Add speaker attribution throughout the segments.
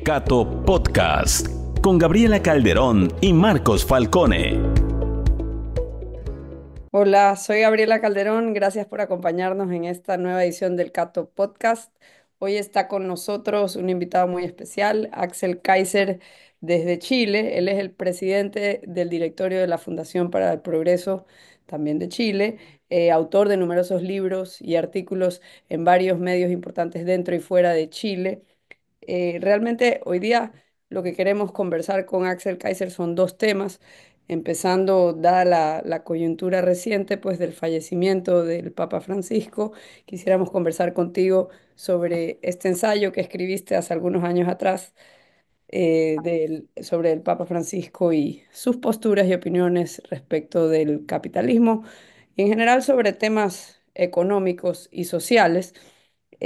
Speaker 1: Cato Podcast con Gabriela Calderón y Marcos Falcone.
Speaker 2: Hola, soy Gabriela Calderón. Gracias por acompañarnos en esta nueva edición del Cato Podcast. Hoy está con nosotros un invitado muy especial, Axel Kaiser, desde Chile. Él es el presidente del directorio de la Fundación para el Progreso, también de Chile, autor de numerosos libros y artículos en varios medios importantes dentro y fuera de Chile. Realmente hoy día lo que queremos conversar con Axel Kaiser son dos temas, empezando, dada la coyuntura reciente, pues del fallecimiento del Papa Francisco. Quisiéramos conversar contigo sobre este ensayo que escribiste hace algunos años atrás, sobre el Papa Francisco y sus posturas y opiniones respecto del capitalismo y en general sobre temas económicos y sociales.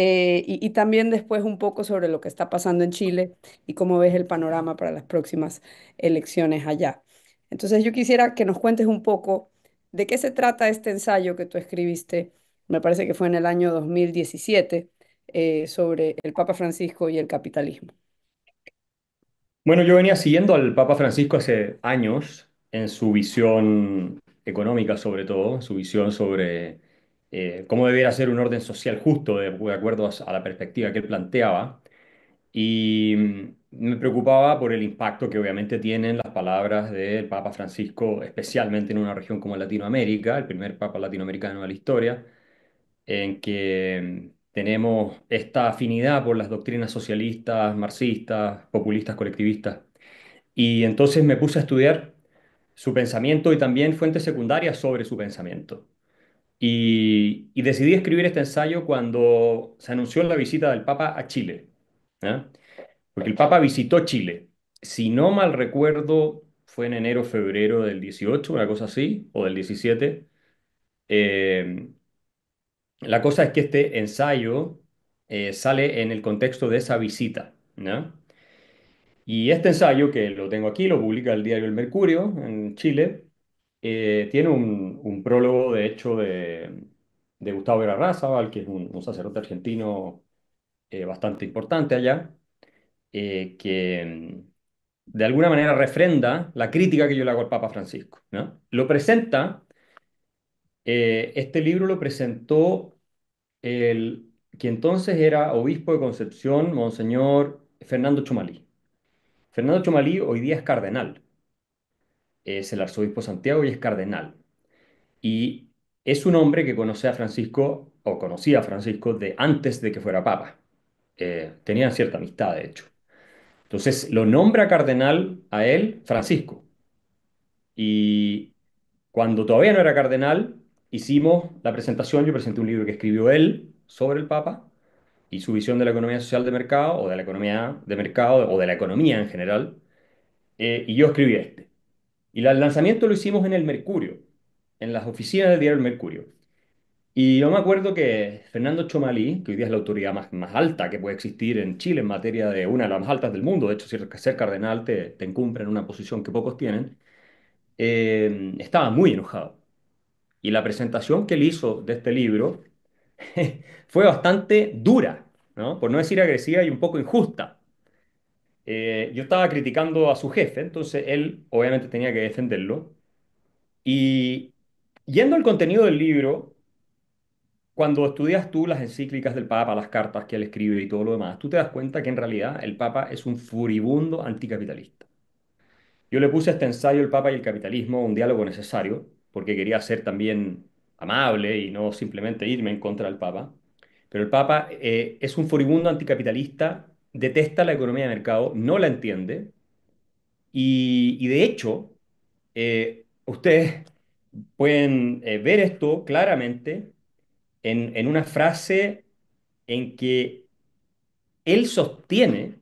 Speaker 2: Y también después un poco sobre lo que está pasando en Chile y cómo ves el panorama para las próximas elecciones allá. Entonces yo quisiera que nos cuentes un poco de qué se trata este ensayo que tú escribiste, me parece que fue en el año 2017, sobre el Papa Francisco y el capitalismo.
Speaker 3: Bueno, yo venía siguiendo al Papa Francisco hace años en su visión económica, sobre todo, su visión sobre cómo debiera ser un orden social justo, de acuerdo a la perspectiva que él planteaba. Y me preocupaba por el impacto que obviamente tienen las palabras del Papa Francisco, especialmente en una región como Latinoamérica, el primer Papa latinoamericano de la historia, en que tenemos esta afinidad por las doctrinas socialistas, marxistas, populistas, colectivistas. Y entonces me puse a estudiar su pensamiento y también fuentes secundarias sobre su pensamiento. Y decidí escribir este ensayo cuando se anunció la visita del Papa a Chile, ¿ah? Porque el Papa visitó Chile. Si no mal recuerdo, fue en enero, febrero del 18, una cosa así, o del 17. Eh, la cosa es que este ensayo sale en el contexto de esa visita, ¿no? Y este ensayo, que lo tengo aquí, lo publica el diario El Mercurio en Chile, tiene un prólogo, de hecho, de Gustavo Errázabal, que es un sacerdote argentino bastante importante allá, que de alguna manera refrenda la crítica que yo le hago al Papa Francisco, ¿no? Este libro lo presentó el que entonces era obispo de Concepción, Monseñor Fernando Chumalí. Fernando Chumalí hoy día es cardenal, es el arzobispo de Santiago y es cardenal. Y es un hombre que conoce a Francisco, o conocía a Francisco de antes de que fuera papa. Tenían cierta amistad, de hecho. Entonces lo nombra cardenal a él Francisco. Y cuando todavía no era cardenal, hicimos la presentación, yo presenté un libro que escribió él sobre el papa y su visión de la economía social de mercado, o de la economía de mercado, o de la economía en general, y yo escribí este. Y el lanzamiento lo hicimos en el Mercurio, en las oficinas del diario El Mercurio. Y yo me acuerdo que Fernando Chomalí, que hoy día es la autoridad más alta que puede existir en Chile en materia de una de las más altas del mundo, de hecho, ser cardenal te encumbra en una posición que pocos tienen, estaba muy enojado. Y la presentación que él hizo de este libro fue bastante dura, ¿no? Por no decir agresiva y un poco injusta. Yo estaba criticando a su jefe, entonces él obviamente tenía que defenderlo. Y yendo al contenido del libro, cuando estudias tú las encíclicas del Papa, las cartas que él escribe y todo lo demás, tú te das cuenta que en realidad el Papa es un furibundo anticapitalista. Yo le puse a este ensayo El Papa y el capitalismo, un diálogo necesario, porque quería ser también amable y no simplemente irme en contra del Papa. Pero el Papa es un furibundo anticapitalista, detesta la economía de mercado, no la entiende y de hecho, ustedes pueden ver esto claramente en una frase en que él sostiene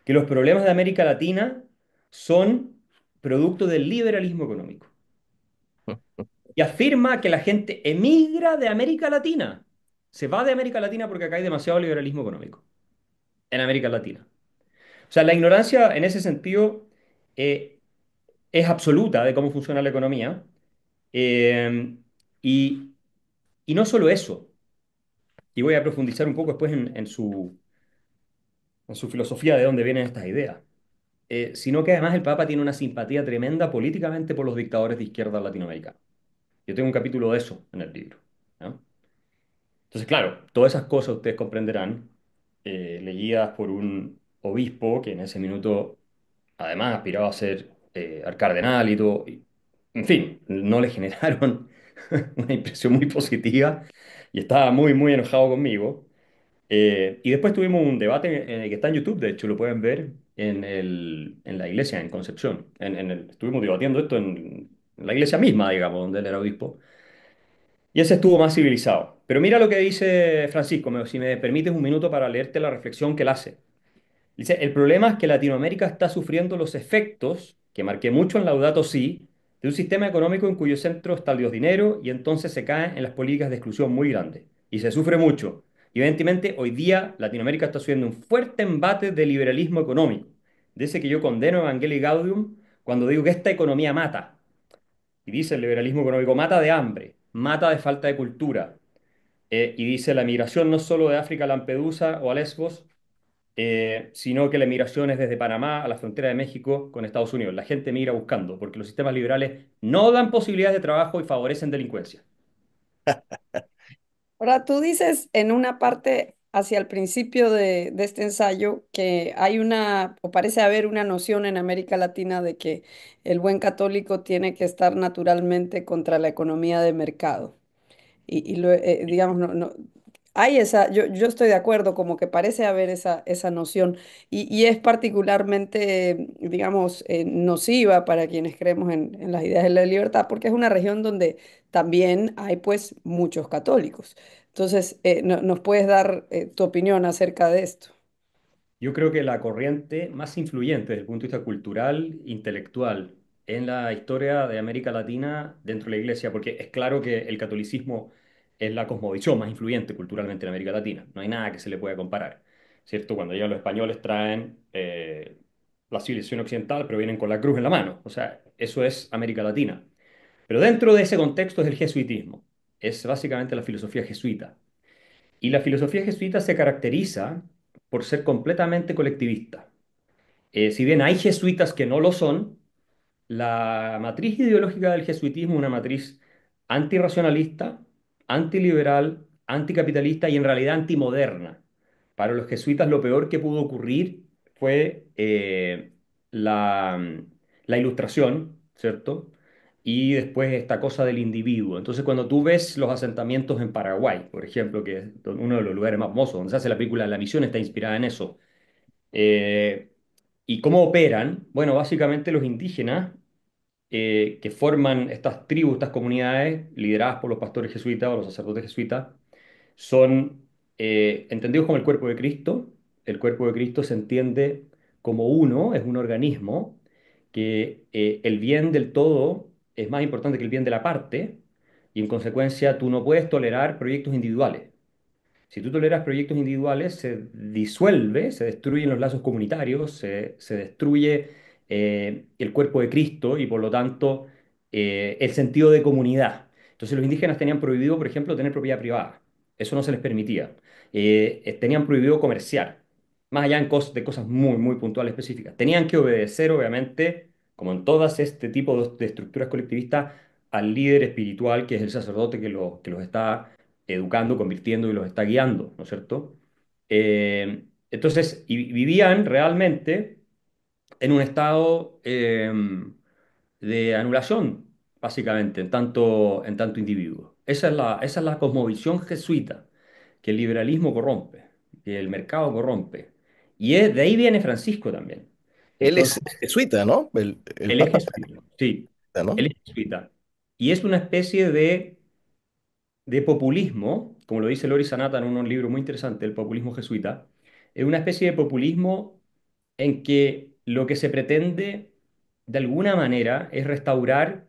Speaker 3: que los problemas de América Latina son producto del liberalismo económico. Y afirma que la gente emigra de América Latina. Se va de América Latina porque acá hay demasiado liberalismo económico en América Latina. O sea, la ignorancia en ese sentido eh, es absoluta de cómo funciona la economía. Eh, y, y no solo eso, y voy a profundizar un poco después en su en su filosofía de dónde vienen estas ideas, sino que además el Papa tiene una simpatía tremenda políticamente por los dictadores de izquierda latinoamericanos. Yo tengo un capítulo de eso en el libro, ¿no? Entonces, claro, todas esas cosas ustedes comprenderán, leídas por un obispo que en ese minuto además aspiraba a ser cardenal y todo. En fin, no le generaron una impresión muy positiva y estaba muy, muy enojado conmigo. Y después tuvimos un debate que está en YouTube, de hecho lo pueden ver en la iglesia en Concepción. Estuvimos debatiendo esto en la iglesia misma, digamos, donde él era obispo. Y ese estuvo más civilizado. Pero mira lo que dice Francisco, si me permites un minuto para leerte la reflexión que él hace. Dice, el problema es que Latinoamérica está sufriendo los efectos, que marqué mucho en Laudato Si, de un sistema económico en cuyo centro está el Dios dinero y entonces se caen en las políticas de exclusión muy grandes. Y se sufre mucho. Y evidentemente hoy día Latinoamérica está sufriendo un fuerte embate de liberalismo económico. De ese que yo condeno Evangelii Gaudium cuando digo que esta economía mata. Y dice el liberalismo económico mata de hambre, mata de falta de cultura. Y dice la migración no solo de África a Lampedusa o a Lesbos, sino que la migración es desde Panamá a la frontera de México con Estados Unidos. La gente migra buscando, porque los sistemas liberales no dan posibilidades de trabajo y favorecen delincuencia.
Speaker 2: Ahora, tú dices en una parte hacia el principio de este ensayo que hay una, o parece haber una noción en América Latina de que el buen católico tiene que estar naturalmente contra la economía de mercado. Digamos, hay esa, yo estoy de acuerdo, como que parece haber esa noción y es particularmente, digamos, nociva para quienes creemos en las ideas de la libertad, porque es una región donde también hay pues muchos católicos. Entonces, ¿nos puedes dar tu opinión acerca de esto?
Speaker 3: Yo creo que la corriente más influyente desde el punto de vista cultural, intelectual, en la historia de América Latina dentro de la Iglesia, porque es claro que el catolicismo es la cosmovisión más influyente culturalmente en América Latina. No hay nada que se le pueda comparar, ¿cierto? Cuando llegan los españoles traen la civilización occidental, pero vienen con la cruz en la mano. O sea, eso es América Latina. Pero dentro de ese contexto es el jesuitismo. Es básicamente la filosofía jesuita. Y la filosofía jesuita se caracteriza por ser completamente colectivista. Si bien hay jesuitas que no lo son, la matriz ideológica del jesuitismo es una matriz antirracionalista, antiliberal, anticapitalista y en realidad antimoderna. Para los jesuitas lo peor que pudo ocurrir fue la, la ilustración, ¿cierto? Y después esta cosa del individuo. Entonces cuando tú ves los asentamientos en Paraguay, por ejemplo, que es uno de los lugares más famosos, donde se hace la película La Misión, está inspirada en eso. Eh, ¿Y cómo operan? Bueno, básicamente los indígenas que forman estas tribus, estas comunidades, lideradas por los pastores jesuitas o los sacerdotes jesuitas, son entendidos como el cuerpo de Cristo. El cuerpo de Cristo se entiende como uno, es un organismo, que el bien del todo es más importante que el bien de la parte, y en consecuencia tú no puedes tolerar proyectos individuales. Si tú toleras proyectos individuales, se disuelve, se destruyen los lazos comunitarios, se destruye el cuerpo de Cristo y por lo tanto el sentido de comunidad. Entonces los indígenas tenían prohibido, por ejemplo, tener propiedad privada. Eso no se les permitía. Tenían prohibido comerciar, más allá de cosas muy, muy puntuales, específicas. Tenían que obedecer, obviamente, como en todas este tipo de estructuras colectivistas, al líder espiritual, que es el sacerdote que los está educando, convirtiendo y los está guiando, ¿no es cierto? Entonces, y vivían realmente en un estado de anulación, básicamente, en tanto individuo. Esa es la cosmovisión jesuita, que el liberalismo corrompe, que el mercado corrompe. De ahí viene Francisco también.
Speaker 4: Él
Speaker 3: Entonces,
Speaker 4: es jesuita, ¿no? El
Speaker 3: él es
Speaker 4: Papa,
Speaker 3: jesuita, sí, él
Speaker 4: ¿no?
Speaker 3: es jesuita. Y es una especie de populismo, como lo dice Lori Sanata en un libro muy interesante, El populismo jesuita, es una especie de populismo en que lo que se pretende de alguna manera es restaurar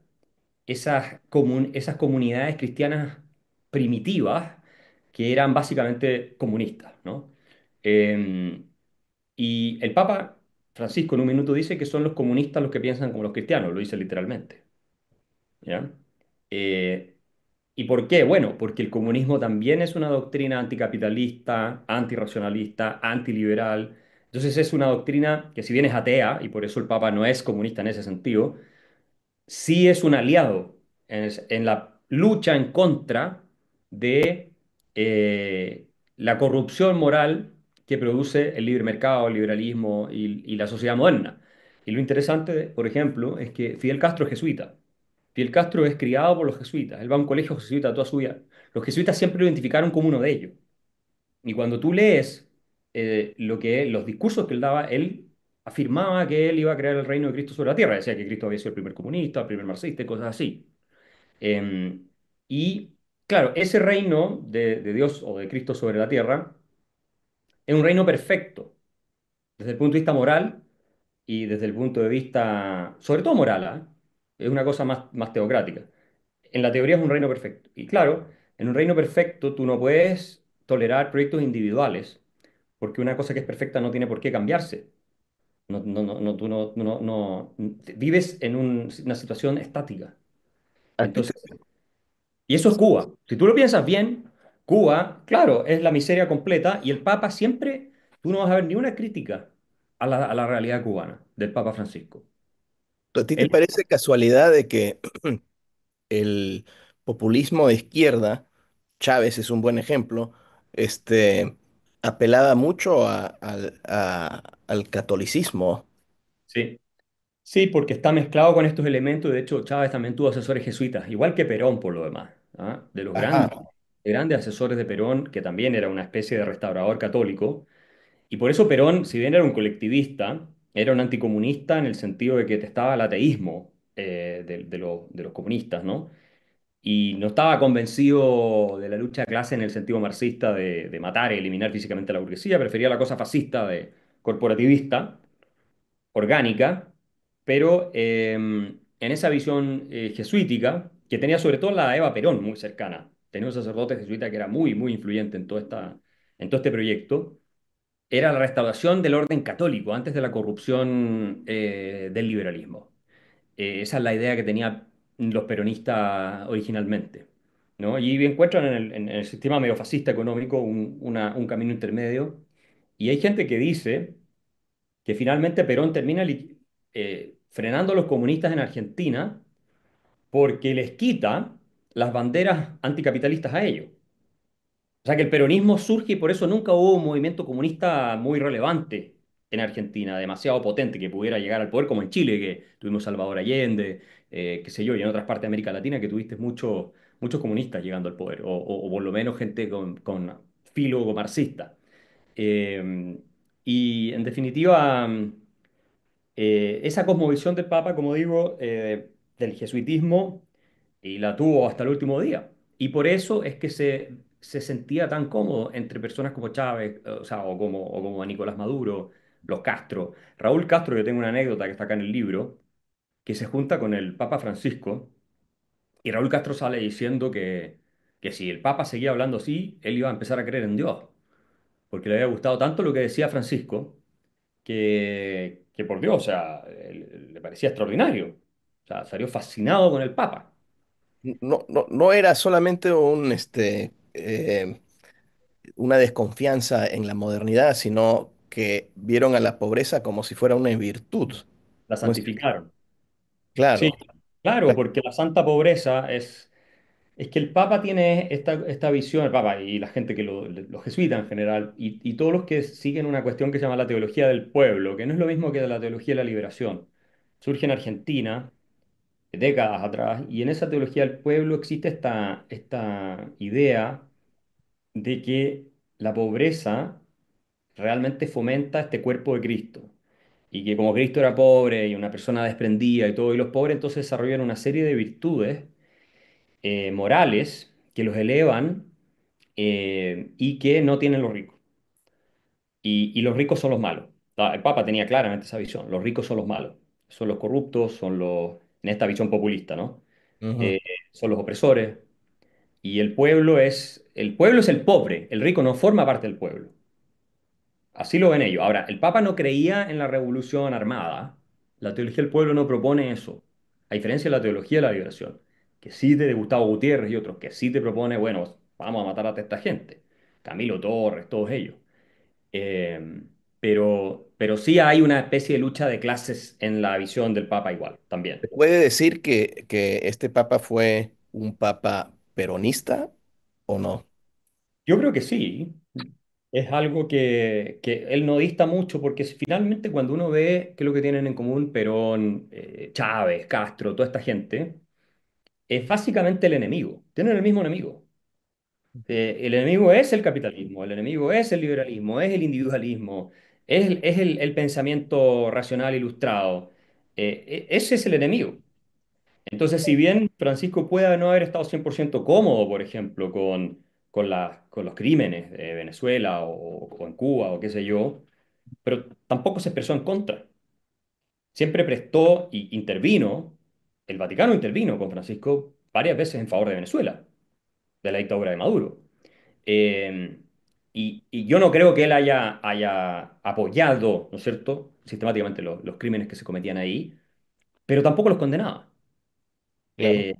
Speaker 3: esas comunidades cristianas primitivas que eran básicamente comunistas, ¿no? Eh, y el Papa Francisco en un minuto dice que son los comunistas los que piensan como los cristianos, lo dice literalmente, ¿ya? Eh, ¿Y por qué? Bueno, porque el comunismo también es una doctrina anticapitalista, antirracionalista, antiliberal, Entonces es una doctrina que si bien es atea, y por eso el Papa no es comunista en ese sentido, sí es un aliado en la lucha en contra de la corrupción moral que produce el libre mercado, el liberalismo y la sociedad moderna. Y lo interesante, por ejemplo, es que Fidel Castro es jesuita. Fidel Castro es criado por los jesuitas. Él va a un colegio jesuita toda su vida. Los jesuitas siempre lo identificaron como uno de ellos. Y cuando tú lees los discursos que él daba, él afirmaba que él iba a crear el reino de Cristo sobre la tierra. Decía que Cristo había sido el primer comunista, el primer marxista y cosas así. Eh, y claro, ese reino de Dios o de Cristo sobre la tierra es un reino perfecto desde el punto de vista moral y desde el punto de vista, sobre todo moral, ¿ah? Es una cosa más teocrática. En la teoría es un reino perfecto. Y claro, en un reino perfecto tú no puedes tolerar proyectos individuales porque una cosa que es perfecta no tiene por qué cambiarse. Tú vives en una situación estática.
Speaker 4: Aquí
Speaker 3: Entonces, y eso es Cuba. Si tú lo piensas bien, Cuba, claro, es la miseria completa y el Papa siempre, tú no vas a ver ni una crítica a la realidad cubana del Papa Francisco.
Speaker 4: ¿A ti te
Speaker 3: Él,
Speaker 4: parece casualidad de que el populismo de izquierda, Chávez es un buen ejemplo, este, apelaba mucho al catolicismo?
Speaker 3: sí, sí, porque está mezclado con estos elementos. De hecho, Chávez también tuvo asesores jesuitas, igual que Perón por lo demás. ¿Ah? De los
Speaker 4: Ajá.
Speaker 3: grandes asesores de Perón, que también era una especie de restaurador católico. Y por eso Perón, si bien era un colectivista, era un anticomunista en el sentido de que detestaba el ateísmo de los comunistas, ¿no? Y no estaba convencido de la lucha de clase en el sentido marxista de matar y eliminar físicamente a la burguesía, prefería la cosa fascista, de corporativista, orgánica, pero en esa visión jesuítica, que tenía sobre todo la Eva Perón muy cercana, tenía un sacerdote jesuita que era muy influyente en todo este proyecto, era la restauración del orden católico antes de la corrupción del liberalismo. Esa es la idea que tenían los peronistas originalmente, ¿no? Y encuentran en el sistema medio fascista económico un camino intermedio. Y hay gente que dice que finalmente Perón termina frenando a los comunistas en Argentina porque les quita las banderas anticapitalistas a ellos. O sea que el peronismo surge y por eso nunca hubo un movimiento comunista muy relevante en Argentina, demasiado potente que pudiera llegar al poder, como en Chile, que tuvimos Salvador Allende, qué sé yo, y en otras partes de América Latina que tuviste muchos comunistas llegando al poder, o por lo menos gente con filo marxista. Eh, y en definitiva, esa cosmovisión del Papa, como digo, del jesuitismo, y la tuvo hasta el último día. Y por eso es que se sentía tan cómodo entre personas como Chávez, o sea, o como Nicolás Maduro, los Castro. Raúl Castro, yo tengo una anécdota que está acá en el libro, que se junta con el Papa Francisco, y Raúl Castro sale diciendo que si el Papa seguía hablando así, él iba a empezar a creer en Dios, porque le había gustado tanto lo que decía Francisco que por Dios, o sea, le parecía extraordinario. O sea, salió fascinado con el Papa.
Speaker 4: No era solamente una desconfianza en la modernidad, sino que vieron a la pobreza como si fuera una virtud.
Speaker 3: La
Speaker 4: ¿No es cierto?
Speaker 3: santificaron. Sí,
Speaker 4: Claro.
Speaker 3: claro, porque la santa pobreza es que el Papa tiene esta visión, el Papa y la gente los jesuitas en general, y todos los que siguen una cuestión que se llama la teología del pueblo, que no es lo mismo que la teología de la liberación. Surge en Argentina décadas atrás, y en esa teología del pueblo existe esta idea de que la pobreza realmente fomenta este cuerpo de Cristo. Y que como Cristo era pobre y una persona desprendida y todo, y los pobres entonces desarrollan una serie de virtudes morales que los elevan y que no tienen los ricos. Y los ricos son los malos. El Papa tenía claramente esa visión. Los ricos son los malos. Son los corruptos, en esta visión populista, ¿no?
Speaker 4: Ujú.
Speaker 3: Eh, Son los opresores. Y el pueblo es el pobre. El rico no forma parte del pueblo. Así lo ven ellos. Ahora, el Papa no creía en la revolución armada. La teología del pueblo no propone eso. A diferencia de la teología de la liberación, que sí de Gustavo Gutiérrez y otros, que sí te propone, bueno, vamos a matar a toda esta gente. Camilo Torres, todos ellos. Eh, pero sí hay una especie de lucha de clases en la visión del Papa igual, también.
Speaker 4: ¿Se puede decir que este papa fue un papa peronista o no?
Speaker 3: Yo creo que sí. Es algo que él no dista mucho porque finalmente cuando uno ve qué es lo que tienen en común Perón, Chávez, Castro, toda esta gente, es básicamente el enemigo. Tienen el mismo enemigo. El enemigo es el capitalismo, el enemigo es el liberalismo, es el individualismo, es el pensamiento racional ilustrado. Ese es el enemigo. Entonces, si bien Francisco puede no haber estado 100% cómodo, por ejemplo, con los crímenes de Venezuela o en Cuba o qué sé yo, pero tampoco se expresó en contra. Siempre prestó y intervino, el Vaticano intervino con Francisco varias veces en favor de Venezuela, de la dictadura de Maduro. Eh, y yo no creo que él haya apoyado, ¿no es cierto?, sistemáticamente los crímenes que se cometían ahí, pero tampoco los condenaba.
Speaker 4: Claro,
Speaker 3: Eh,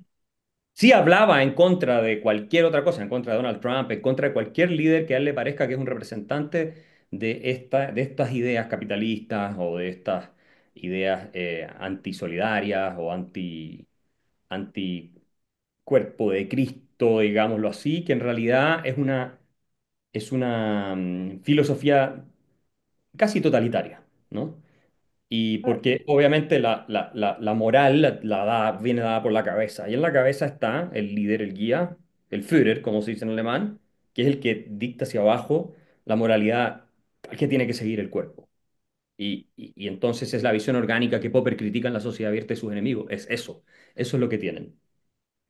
Speaker 3: Sí hablaba en contra de cualquier otra cosa, en contra de Donald Trump, en contra de cualquier líder que a él le parezca que es un representante de estas ideas capitalistas o de estas ideas antisolidarias o anti cuerpo de Cristo, digámoslo así, que en realidad es una filosofía casi totalitaria, ¿no? Y porque obviamente la moral viene dada por la cabeza. Y en la cabeza está el líder, el guía, el Führer, como se dice en alemán, que es el que dicta hacia abajo la moralidad que tiene que seguir el cuerpo. Y entonces es la visión orgánica que Popper critica en La Sociedad Abierta y sus enemigos. Es eso. Eso es lo que tienen.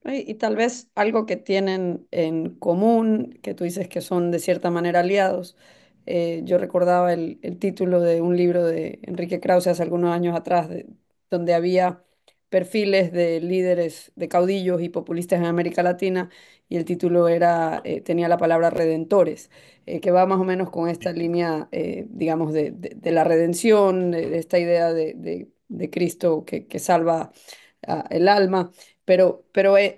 Speaker 2: Y tal vez algo que tienen en común, que tú dices que son de cierta manera aliados. Yo recordaba el título de un libro de Enrique Krauss hace algunos años atrás, donde había perfiles de líderes, de caudillos y populistas en América Latina, y el título era, tenía la palabra redentores, que va más o menos con esta línea, digamos, de la redención, de esta idea de Cristo que salva el alma. Pero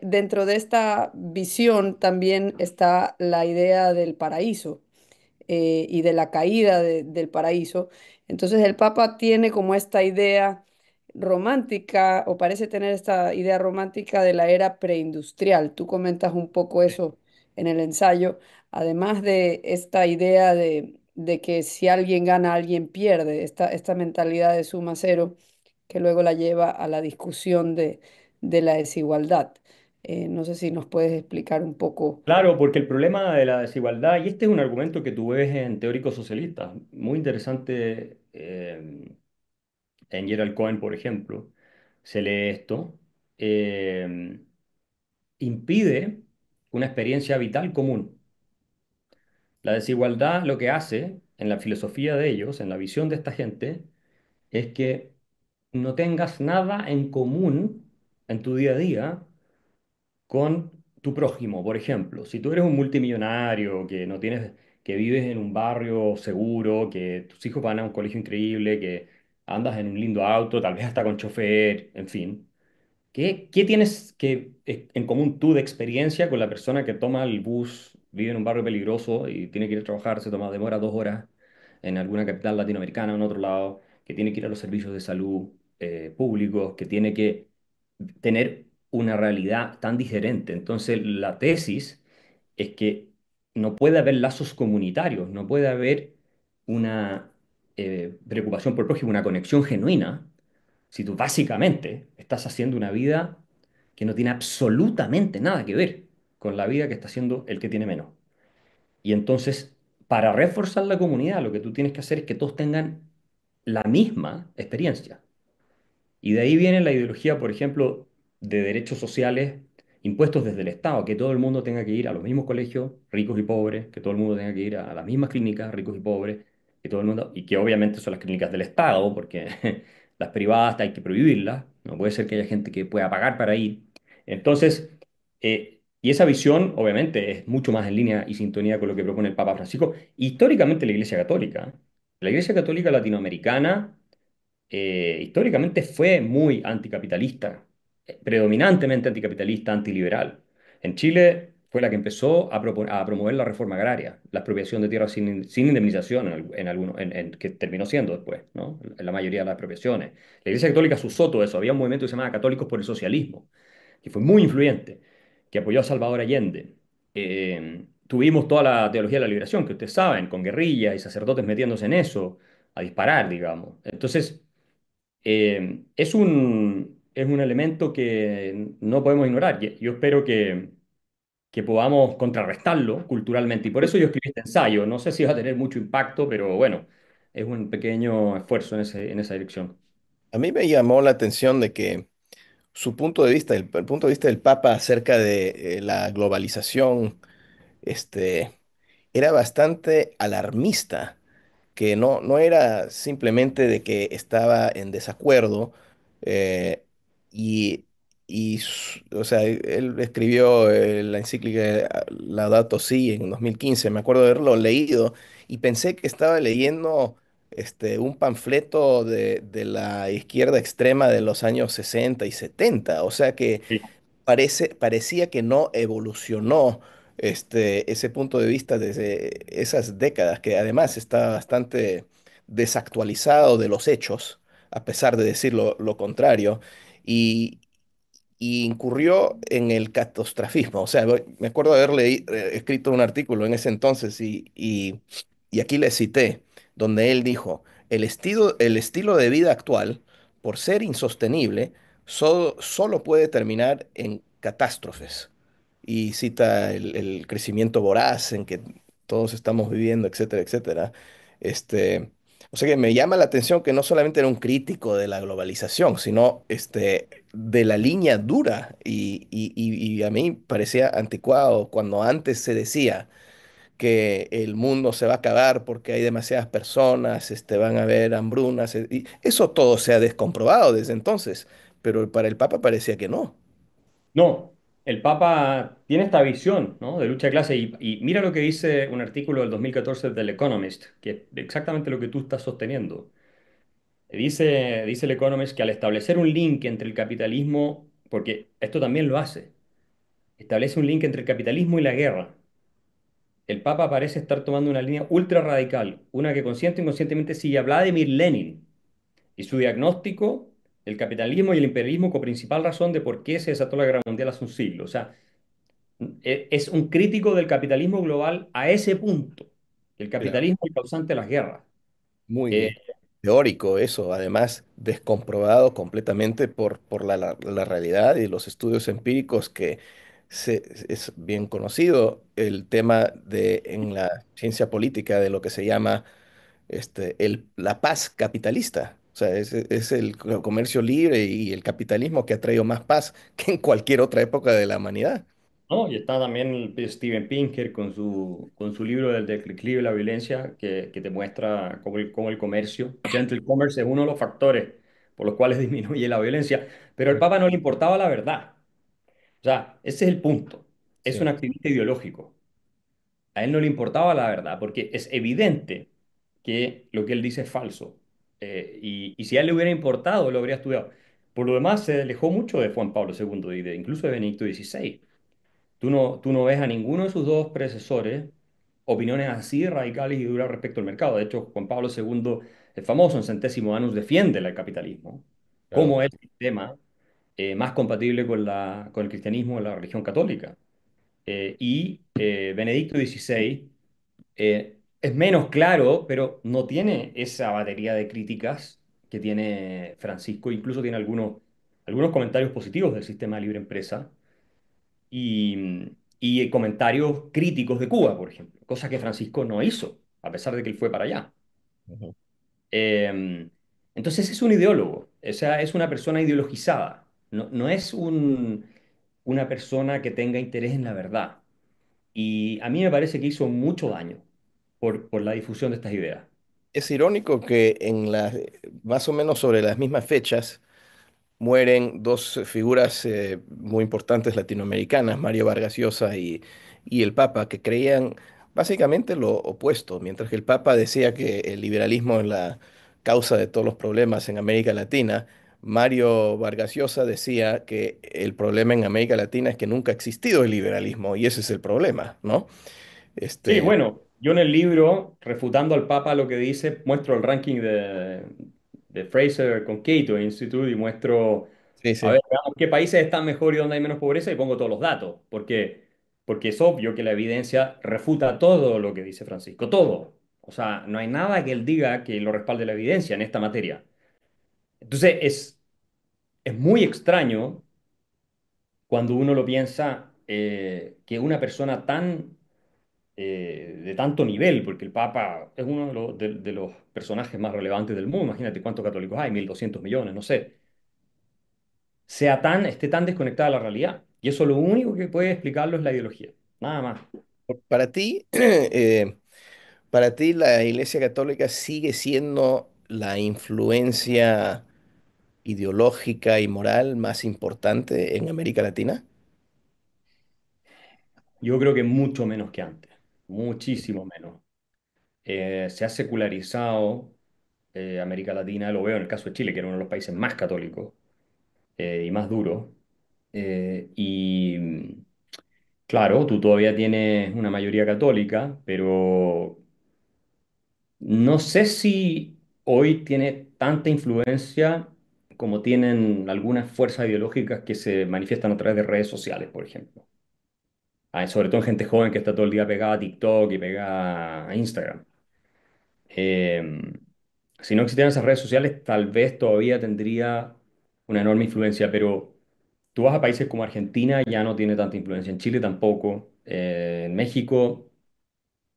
Speaker 2: dentro de esta visión también está la idea del paraíso y de la caída del paraíso. Entonces el Papa tiene como esta idea romántica, o parece tener esta idea romántica de la era preindustrial. Tú comentas un poco eso en el ensayo, además de esta idea de que si alguien gana, alguien pierde, esta mentalidad de suma cero que luego la lleva a la discusión de la desigualdad. No sé si nos puedes explicar un poco.
Speaker 3: Claro, porque el problema de la desigualdad, y este es un argumento que tú ves en teóricos socialistas, muy interesante en Gerald Cohen, por ejemplo, se lee esto, eh, impide una experiencia vital común. La desigualdad lo que hace, en la filosofía de ellos, en la visión de esta gente, es que no tengas nada en común en tu día a día con tu prójimo. Por ejemplo, si tú eres un multimillonario, que vives en un barrio seguro, que tus hijos van a un colegio increíble, que andas en un lindo auto, tal vez hasta con chofer, en fin. ¿Qué tienes en común tú de experiencia con la persona que toma el bus, vive en un barrio peligroso y tiene que ir a trabajar, demora 2 horas en alguna capital latinoamericana o en otro lado, que tiene que ir a los servicios de salud públicos, que tiene que tener una realidad tan diferente? Entonces, la tesis es que no puede haber lazos comunitarios, no puede haber una preocupación por el prójimo, una conexión genuina si tú básicamente estás haciendo una vida que no tiene absolutamente nada que ver con la vida que está haciendo el que tiene menos. Y entonces, para reforzar la comunidad, lo que tú tienes que hacer es que todos tengan la misma experiencia. Y de ahí viene la ideología, por ejemplo, de derechos sociales impuestos desde el Estado, que todo el mundo tenga que ir a los mismos colegios, ricos y pobres, que todo el mundo tenga que ir a las mismas clínicas, ricos y pobres, que todo el mundo, y que obviamente son las clínicas del Estado, porque las privadas hay que prohibirlas, no puede ser que haya gente que pueda pagar para ir. Entonces, y esa visión obviamente es mucho más en línea y sintonía con lo que propone el Papa Francisco, históricamente la Iglesia Católica latinoamericana históricamente fue muy anticapitalista, predominantemente anticapitalista, antiliberal. En Chile fue la que empezó a promover la reforma agraria, la expropiación de tierras sin indemnización que terminó siendo después, ¿no? En la mayoría de las expropiaciones. La Iglesia Católica se usó todo eso. Había un movimiento que se llamaba Católicos por el Socialismo, que fue muy influyente, que apoyó a Salvador Allende. Tuvimos toda la teología de la liberación, que ustedes saben, con guerrillas y sacerdotes metiéndose en eso, a disparar, digamos. Entonces, es un elemento que no podemos ignorar. Yo espero que podamos contrarrestarlo culturalmente. Y por eso yo escribí este ensayo. No sé si va a tener mucho impacto, pero bueno, es un pequeño esfuerzo en esa dirección.
Speaker 4: A mí me llamó la atención de que su punto de vista, el punto de vista del Papa acerca de la globalización, este, era bastante alarmista, que no era simplemente de que estaba en desacuerdo eh, y, o sea, él escribió la encíclica Laudato Si en 2015, me acuerdo de haberlo leído y pensé que estaba leyendo un panfleto de la izquierda extrema de los años 60 y 70, o sea que
Speaker 3: Sí.
Speaker 4: parecía que no evolucionó ese punto de vista desde esas décadas, que además está bastante desactualizado de los hechos, a pesar de decir lo contrario, y, y incurrió en el catastrofismo. O sea, me acuerdo de haber escrito un artículo en ese entonces y aquí le cité, donde él dijo, el estilo de vida actual, por ser insostenible, solo puede terminar en catástrofes. Y cita el crecimiento voraz en que todos estamos viviendo, etcétera, etcétera. Este, o sea que me llama la atención que no solamente era un crítico de la globalización, sino de la línea dura. Y a mí parecía anticuado cuando antes se decía que el mundo se va a acabar porque hay demasiadas personas, van a haber hambrunas. Y eso todo se ha descomprobado desde entonces, pero para el Papa parecía que no.
Speaker 3: No, el Papa tiene esta visión, ¿no? De lucha de clase y mira lo que dice un artículo del 2014 del Economist, que es exactamente lo que tú estás sosteniendo. Dice el Economist que al establecer un link entre el capitalismo, porque esto también lo hace, establece un link entre el capitalismo y la guerra. El Papa parece estar tomando una línea ultra radical, una que consciente o inconscientemente sigue a Vladimir Lenin y su diagnóstico, el capitalismo y el imperialismo como principal razón de por qué se desató la Guerra Mundial hace un siglo. O sea, es un crítico del capitalismo global a ese punto. El
Speaker 4: Claro.
Speaker 3: capitalismo es el causante de las guerras. Eh,
Speaker 4: Muy teórico eso, además descomprobado completamente por la realidad y los estudios empíricos que es bien conocido el tema en la ciencia política de lo que se llama la paz capitalista. O sea, es el comercio libre y el capitalismo que ha traído más paz que en cualquier otra época de la humanidad.
Speaker 3: ¿No? Y está también Steven Pinker con su libro del declive de la violencia, que te muestra cómo el comercio, gentle commerce, es uno de los factores por los cuales disminuye la violencia. Pero al Papa no le importaba la verdad. O sea, ese es el punto. Es un
Speaker 4: Sí.
Speaker 3: activista ideológico. A él no le importaba la verdad, porque es evidente que lo que él dice es falso. Y si a él le hubiera importado, lo habría estudiado. Por lo demás, se alejó mucho de Juan Pablo II y incluso de Benedicto XVI. Tú no ves a ninguno de sus dos predecesores opiniones así radicales y duras respecto al mercado. De hecho, Juan Pablo II es famoso en Centésimo Annus, defiende el capitalismo
Speaker 4: Claro.
Speaker 3: como el sistema más compatible con el cristianismo y la religión católica. Benedicto XVI es menos claro, pero no tiene esa batería de críticas que tiene Francisco. Incluso tiene algunos comentarios positivos del sistema de libre empresa y comentarios críticos de Cuba, por ejemplo, cosa que Francisco no hizo, a pesar de que él fue para allá.
Speaker 4: Ujú.
Speaker 3: Eh, entonces es un ideólogo, o sea, es una persona ideologizada, no es una persona que tenga interés en la verdad. Y a mí me parece que hizo mucho daño por la difusión de estas ideas.
Speaker 4: Es irónico que más o menos sobre las mismas fechas, mueren dos figuras muy importantes latinoamericanas, Mario Vargas Llosa y el Papa, que creían básicamente lo opuesto. Mientras que el Papa decía que el liberalismo es la causa de todos los problemas en América Latina, Mario Vargas Llosa decía que el problema en América Latina es que nunca ha existido el liberalismo y ese es el problema, ¿no?
Speaker 3: Sí,
Speaker 4: Este,
Speaker 3: bueno, yo en el libro, refutando al Papa lo que dice, muestro el ranking de Fraser con Cato Institute y muestro,
Speaker 4: sí,
Speaker 3: a
Speaker 4: sí.
Speaker 3: ver, veamos qué países están mejor y dónde hay menos pobreza y pongo todos los datos, porque es obvio que la evidencia refuta todo lo que dice Francisco, todo. O sea, no hay nada que él diga que lo respalde la evidencia en esta materia. Entonces, es muy extraño cuando uno lo piensa que una persona de tanto nivel, porque el Papa es uno de los personajes más relevantes del mundo, imagínate cuántos católicos hay, 1.200 millones, no sé, esté tan desconectada de la realidad. Y eso lo único que puede explicarlo es la ideología, nada más.
Speaker 4: Para ti, para ti la Iglesia Católica sigue siendo la influencia ideológica y moral más importante en América Latina.
Speaker 3: Yo creo que mucho menos que antes, muchísimo menos. Se ha secularizado América Latina, lo veo en el caso de Chile, que era uno de los países más católicos y más duros. Y claro, tú todavía tienes una mayoría católica, pero no sé si hoy tiene tanta influencia como tienen algunas fuerzas ideológicas que se manifiestan a través de redes sociales, por ejemplo. Sobre todo en gente joven que está todo el día pegada a TikTok y pegada a Instagram. Eh, si no existieran esas redes sociales, tal vez todavía tendría una enorme influencia, pero tú vas a países como Argentina, ya no tiene tanta influencia. En Chile tampoco. En México,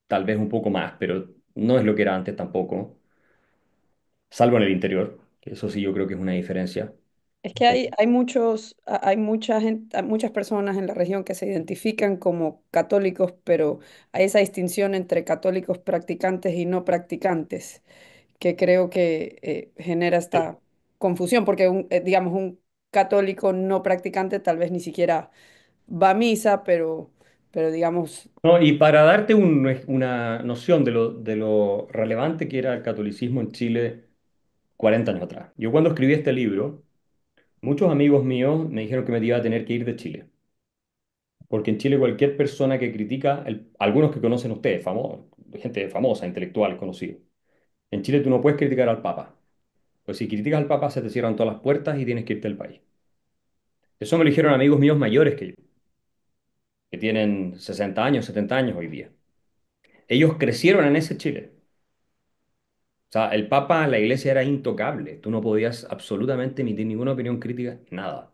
Speaker 3: tal vez un poco más, pero no es lo que era antes tampoco, salvo en el interior, que eso sí yo creo que es una diferencia.
Speaker 2: Es que hay muchos, hay mucha gente, hay muchas personas en la región que se identifican como católicos, pero hay esa distinción entre católicos practicantes y no practicantes, que creo que genera
Speaker 3: Sí.
Speaker 2: esta confusión, porque digamos, un católico no practicante tal vez ni siquiera va a misa, pero digamos,
Speaker 3: No, y para darte una noción de lo relevante que era el catolicismo en Chile 40 años atrás. Yo cuando escribí este libro, muchos amigos míos me dijeron que me iba a tener que ir de Chile, porque en Chile cualquier persona que critica, algunos que conocen ustedes, gente famosa, intelectual, conocido, en Chile tú no puedes criticar al Papa, pues si criticas al Papa se te cierran todas las puertas y tienes que irte del país. Eso me lo dijeron amigos míos mayores que yo, que tienen 60 años, 70 años hoy día. Ellos crecieron en ese Chile. O sea, el Papa, la iglesia era intocable. Tú no podías absolutamente emitir ninguna opinión crítica, nada.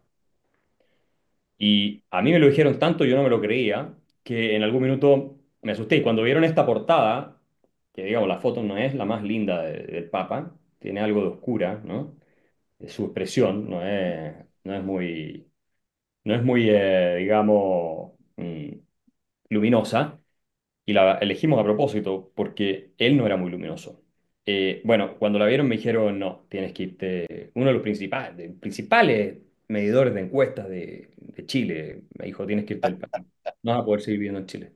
Speaker 3: Y a mí me lo dijeron tanto, yo no me lo creía, que en algún minuto me asusté. Y cuando vieron esta portada, que digamos la foto no es la más linda del Papa, tiene algo de oscura, ¿no? Su expresión no es muy, digamos, luminosa. Y la elegimos a propósito porque él no era muy luminoso. Bueno, cuando la vieron me dijeron, no, tienes que irte, uno de los principales medidores de encuestas de Chile, me dijo, tienes que irte del país, no vas a poder seguir viviendo en Chile.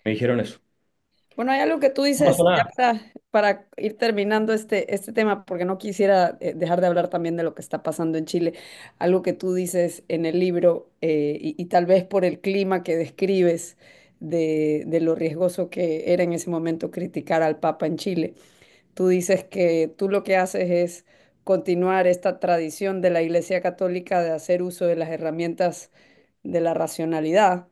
Speaker 3: Me dijeron eso.
Speaker 2: bueno, hay algo que tú
Speaker 3: No pasó
Speaker 2: dices, ya
Speaker 3: nada.
Speaker 2: para ir terminando este tema, porque no quisiera dejar de hablar también de lo que está pasando en Chile, algo que tú dices en el libro, y tal vez por el clima que describes de lo riesgoso que era en ese momento criticar al Papa en Chile. Tú dices que tú lo que haces es continuar esta tradición de la Iglesia Católica de hacer uso de las herramientas de la racionalidad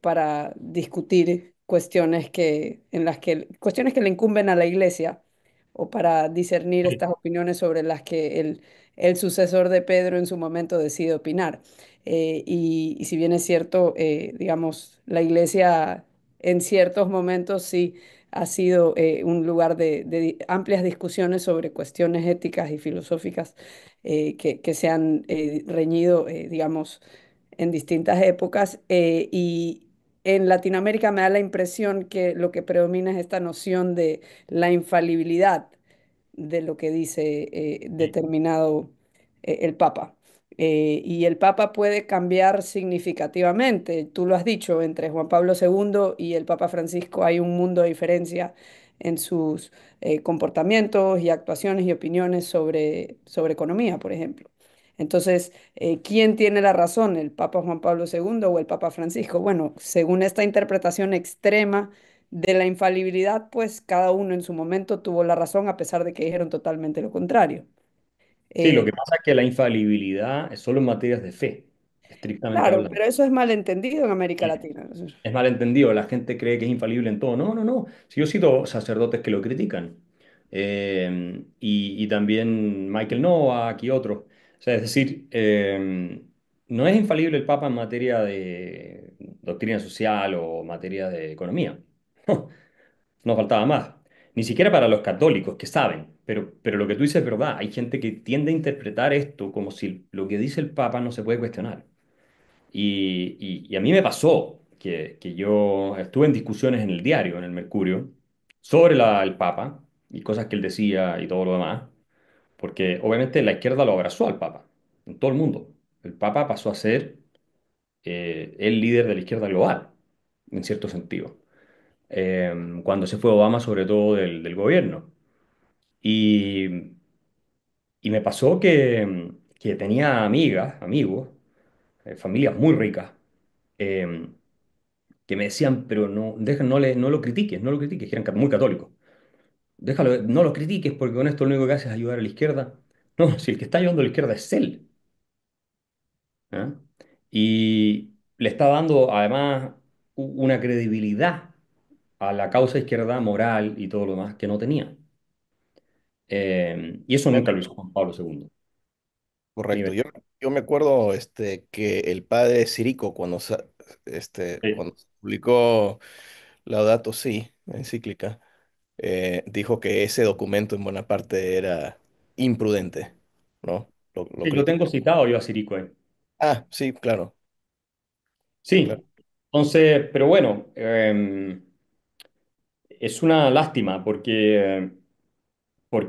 Speaker 2: para discutir cuestiones que le incumben a la Iglesia o para discernir
Speaker 3: Sí.
Speaker 2: estas opiniones sobre las que el sucesor de Pedro en su momento decide opinar. Y si bien es cierto, digamos, la Iglesia en ciertos momentos sí ha sido un lugar de amplias discusiones sobre cuestiones éticas y filosóficas que se han reñido, digamos, en distintas épocas. Y en Latinoamérica me da la impresión que lo que predomina es esta noción de la infalibilidad de lo que dice
Speaker 3: Sí.
Speaker 2: determinado el Papa. Y el Papa puede cambiar significativamente. Tú lo has dicho, entre Juan Pablo II y el Papa Francisco hay un mundo de diferencia en sus comportamientos y actuaciones y opiniones sobre economía, por ejemplo. Entonces, ¿quién tiene la razón, el Papa Juan Pablo II o el Papa Francisco? Bueno, según esta interpretación extrema de la infalibilidad, pues cada uno en su momento tuvo la razón a pesar de que dijeron totalmente lo contrario.
Speaker 3: Sí, lo
Speaker 2: Eh,
Speaker 3: que pasa es que la infalibilidad es solo en materias de fe, estrictamente
Speaker 2: claro,
Speaker 3: hablando.
Speaker 2: pero eso es malentendido en América Latina.
Speaker 3: Es malentendido, la gente cree que es infalible en todo. No, no, no. Si yo cito sacerdotes que lo critican. Y también Michael Novak y otros. O sea, es decir, no es infalible el Papa en materia de doctrina social o materia de economía. No faltaba más. Ni siquiera para los católicos que saben. Pero lo que tú dices es verdad. Hay gente que tiende a interpretar esto como si lo que dice el Papa no se puede cuestionar. Y a mí me pasó que yo estuve en discusiones en el diario, en el Mercurio, sobre el Papa y cosas que él decía y todo lo demás, porque obviamente la izquierda lo abrazó al Papa, en todo el mundo. El Papa pasó a ser el líder de la izquierda global, en cierto sentido, cuando se fue Obama, sobre todo del gobierno. Y, y me pasó que tenía amigas, amigos, familias muy ricas. em, que me decían, pero no, no lo critiques, no lo critiques, que eran muy católicos. Déjalo, no lo critiques porque con esto lo único que haces es ayudar a la izquierda. No, si el que está ayudando a la izquierda es él. ¿Ah? Y le está dando además una credibilidad a la causa izquierda moral y todo lo demás que no tenía. Y eso
Speaker 4: Me-
Speaker 3: nunca lo hizo Juan Pablo II. Ni
Speaker 4: Correcto.
Speaker 3: ver-
Speaker 4: Yo me acuerdo que el padre Cirico,
Speaker 3: Sí.
Speaker 4: cuando se publicó Laudato Si, la encíclica, dijo que ese documento en buena parte era imprudente, ¿no? Lo
Speaker 3: Sí, lo tengo
Speaker 4: criticó.
Speaker 3: citado yo a Sirico.
Speaker 4: Ah, sí, claro, claro.
Speaker 3: Sí, entonces, pero bueno, es una lástima porque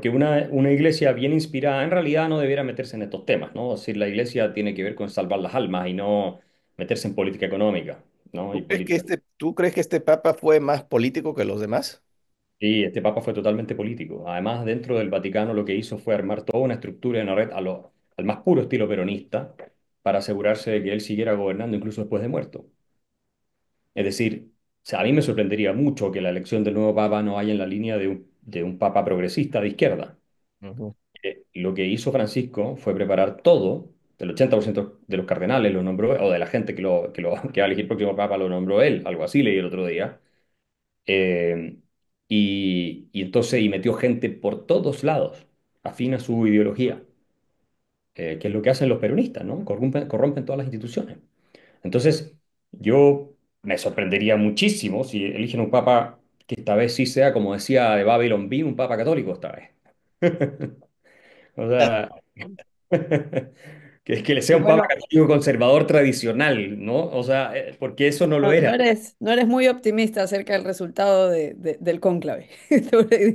Speaker 3: una iglesia bien inspirada en realidad no debiera meterse en estos temas, ¿no? Es decir, la iglesia tiene que ver con salvar las almas y no meterse en política económica, ¿no? Y política.
Speaker 4: ¿Tú crees que este papa fue más político que los demás?
Speaker 3: Y este papa fue totalmente político. Además, dentro del Vaticano lo que hizo fue armar toda una estructura y una red al más puro estilo peronista para asegurarse de que él siguiera gobernando incluso después de muerto. Es decir, o sea, a mí me sorprendería mucho que la elección del nuevo papa no vaya en la línea de un papa progresista de izquierda.
Speaker 4: Ujú.
Speaker 3: Lo que hizo Francisco fue preparar todo, el 80% de los cardenales lo nombró, o de la gente que va a elegir el próximo papa lo nombró él, algo así leí el otro día. Eh, y entonces y metió gente por todos lados, afín a su ideología, que es lo que hacen los peronistas, ¿no? Corrompen todas las instituciones. Entonces, yo me sorprendería muchísimo si eligen un papa que esta vez sí sea, como decía de Babylon Bee, un papa católico esta vez. O sea, que le sea un papa
Speaker 2: Bueno,
Speaker 3: católico conservador tradicional, ¿no? O sea, porque eso no lo
Speaker 2: no,
Speaker 3: era.
Speaker 2: no eres muy optimista acerca del resultado del cónclave,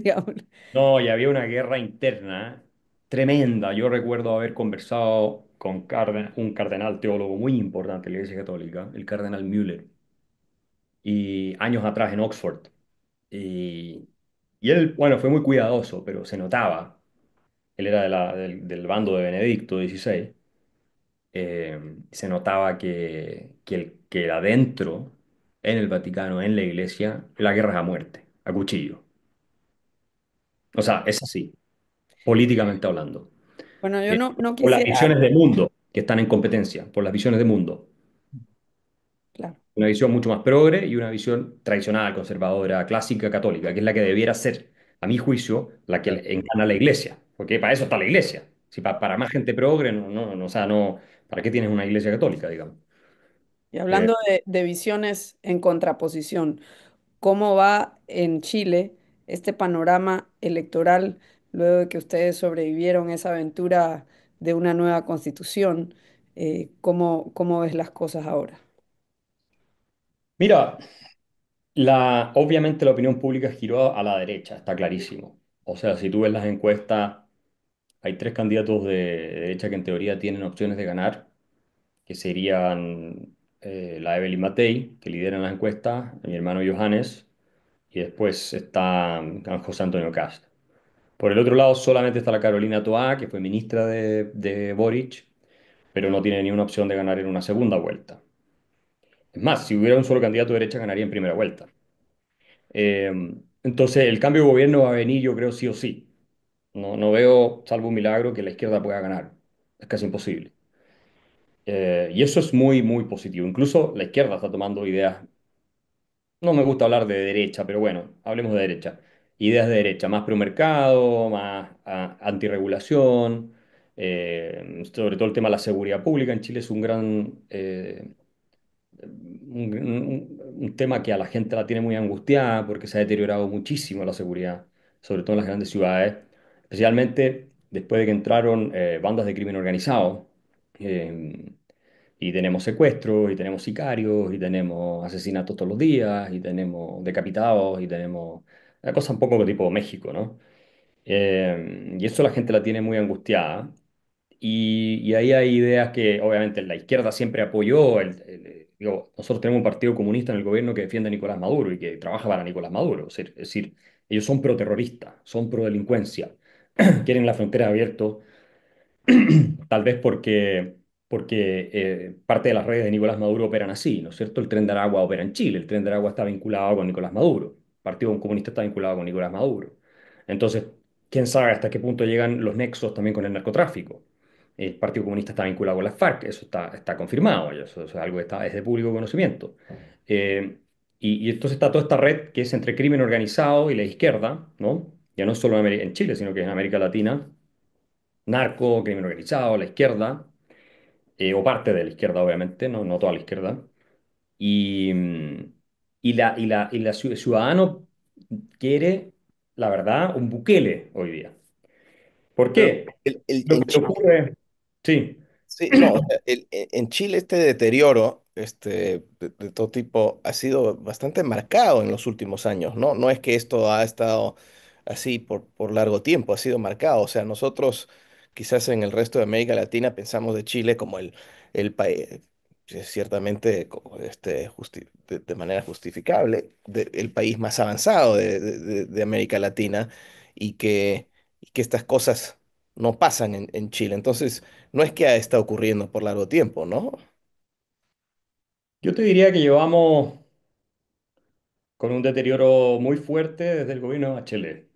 Speaker 2: digamos.
Speaker 3: No, y había una guerra interna tremenda. Yo recuerdo haber conversado con un cardenal teólogo muy importante de la Iglesia Católica, el cardenal Müller, y años atrás en Oxford. Y, y él, bueno, fue muy cuidadoso, pero se notaba. Él era del bando de Benedicto XVI. Se notaba que adentro, en el Vaticano, en la Iglesia, la guerra es a muerte, a cuchillo. O sea, es así, políticamente hablando.
Speaker 2: Bueno, yo
Speaker 3: Eh,
Speaker 2: no
Speaker 3: por las
Speaker 2: quisiera,
Speaker 3: visiones de mundo que están en competencia, por las visiones de mundo.
Speaker 2: claro,
Speaker 3: Una visión mucho más progre y una visión tradicional, conservadora, clásica, católica, que es la que debiera ser, a mi juicio, la que
Speaker 4: Claro.
Speaker 3: encarna la iglesia. Porque para eso está la iglesia. Si para más gente progre, o sea, no, ¿para qué tienes una iglesia católica, digamos?
Speaker 2: y
Speaker 3: Eh,
Speaker 2: hablando de visiones en contraposición, ¿cómo va en Chile este panorama electoral luego de que ustedes sobrevivieron esa aventura de una nueva constitución? ¿Cómo ves las cosas ahora?
Speaker 3: Mira, obviamente la opinión pública giró a la derecha, está clarísimo. O sea, si tú ves las encuestas, hay tres candidatos de derecha que en teoría tienen opciones de ganar, que serían la Evelyn Matei, que lidera las encuestas, mi hermano Johannes, y y después está José Antonio Cast. Por el otro lado, solamente está la Carolina Toá, que fue ministra de Boric, pero no tiene ni una opción de ganar en una segunda vuelta. Es más, si hubiera un solo candidato de derecha, ganaría en primera vuelta. Eh, entonces, el cambio de gobierno va a venir, yo creo, sí o sí. No veo, salvo un milagro, que la izquierda pueda ganar. Es casi imposible. Y eso es muy, muy positivo. Incluso la izquierda está tomando ideas, no me gusta hablar de derecha, pero bueno, hablemos de derecha. Ideas de derecha, más promercado, más antirregulación, sobre todo el tema de la seguridad pública en Chile es un gran, un tema que a la gente la tiene muy angustiada porque se ha deteriorado muchísimo la seguridad, sobre todo en las grandes ciudades, especialmente después de que entraron bandas de crimen organizado. eh, y tenemos secuestros, y tenemos sicarios, y tenemos asesinatos todos los días, y tenemos decapitados, y tenemos una cosa un poco tipo México, ¿no? Y eso la gente la tiene muy angustiada. Y ahí hay ideas que obviamente la izquierda siempre apoyó. Digo, nosotros tenemos un partido comunista en el gobierno que defiende a Nicolás Maduro y que trabaja para Nicolás Maduro. Es decir, ellos son pro-terroristas, son pro-delincuencia, quieren la frontera abierta, tal vez porque parte de las redes de Nicolás Maduro operan así, ¿no es cierto? El Tren de Aragua opera en Chile, el Tren de Aragua está vinculado con Nicolás Maduro, el Partido Comunista está vinculado con Nicolás Maduro. Entonces, quién sabe hasta qué punto llegan los nexos también con el narcotráfico. El Partido Comunista está vinculado con las FARC, eso está confirmado, eso es algo que es de público conocimiento. Eh, y entonces está toda esta red que es entre crimen organizado y la izquierda, ¿no? Ya no solo en Chile, sino que en América Latina, narco, crimen organizado, la izquierda, o parte de la izquierda, obviamente, no toda la izquierda. Y, y ciudadano quiere, la verdad, un Bukele hoy día. ¿Por
Speaker 4: Pero
Speaker 3: qué? Lo
Speaker 4: en
Speaker 3: que
Speaker 4: Chile,
Speaker 3: ocurre, sí,
Speaker 4: sí, no, o sea, en Chile este deterioro de todo tipo ha sido bastante marcado en los últimos años, ¿no? No es que esto ha estado así por largo tiempo, ha sido marcado. O sea, nosotros quizás en el resto de América Latina pensamos de Chile como el país, ciertamente de manera justificable, el país más avanzado de América Latina y que estas cosas no pasan en Chile. Entonces, no es que está ocurriendo por largo tiempo, ¿no?
Speaker 3: yo te diría que llevamos con un deterioro muy fuerte desde el gobierno de Bachelet,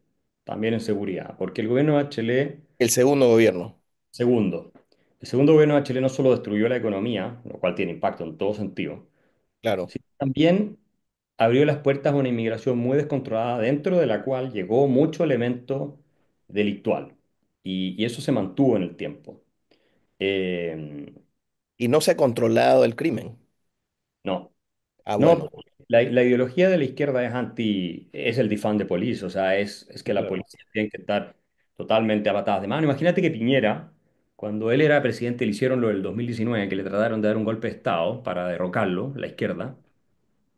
Speaker 3: también en seguridad, porque el gobierno de Bachelet,
Speaker 4: El segundo gobierno,
Speaker 3: segundo, el segundo gobierno de Bachelet no solo destruyó la economía, lo cual tiene impacto en todo sentido,
Speaker 4: claro.
Speaker 3: sino también abrió las puertas a una inmigración muy descontrolada, dentro de la cual llegó mucho elemento delictual. Y eso se mantuvo en el tiempo. Eh,
Speaker 4: Y no se ha controlado el crimen.
Speaker 3: no,
Speaker 4: Ah,
Speaker 3: no,
Speaker 4: bueno,
Speaker 3: la ideología de la izquierda es el defund the police, o sea, es que la
Speaker 4: claro.
Speaker 3: policía tiene que estar totalmente a patadas de mano. Imagínate que Piñera, cuando él era presidente, le hicieron lo del 2019, que le trataron de dar un golpe de Estado para derrocarlo, la izquierda.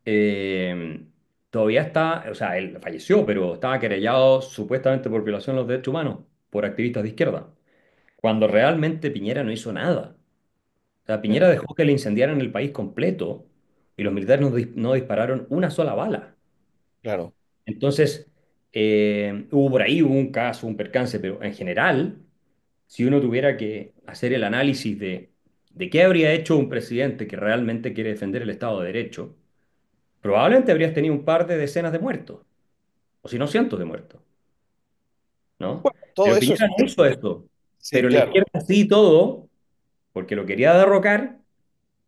Speaker 3: eh, Todavía está, o sea, él falleció, pero estaba querellado supuestamente por violación de los derechos humanos por activistas de izquierda, cuando realmente Piñera no hizo nada. O sea, Piñera dejó que le incendiaran el país completo y los militares no dispararon una sola bala.
Speaker 4: Claro.
Speaker 3: Entonces, hubo un caso, un percance, pero en general, si uno tuviera que hacer el análisis de qué habría hecho un presidente que realmente quiere defender el Estado de Derecho, probablemente habrías tenido un par de decenas de muertos, o si no cientos de muertos, ¿no?
Speaker 4: Bueno, todo
Speaker 3: Pero
Speaker 4: eso
Speaker 3: Piñera no hizo esto,
Speaker 4: sí,
Speaker 3: pero la
Speaker 4: claro,
Speaker 3: izquierda sí todo, porque lo quería derrocar,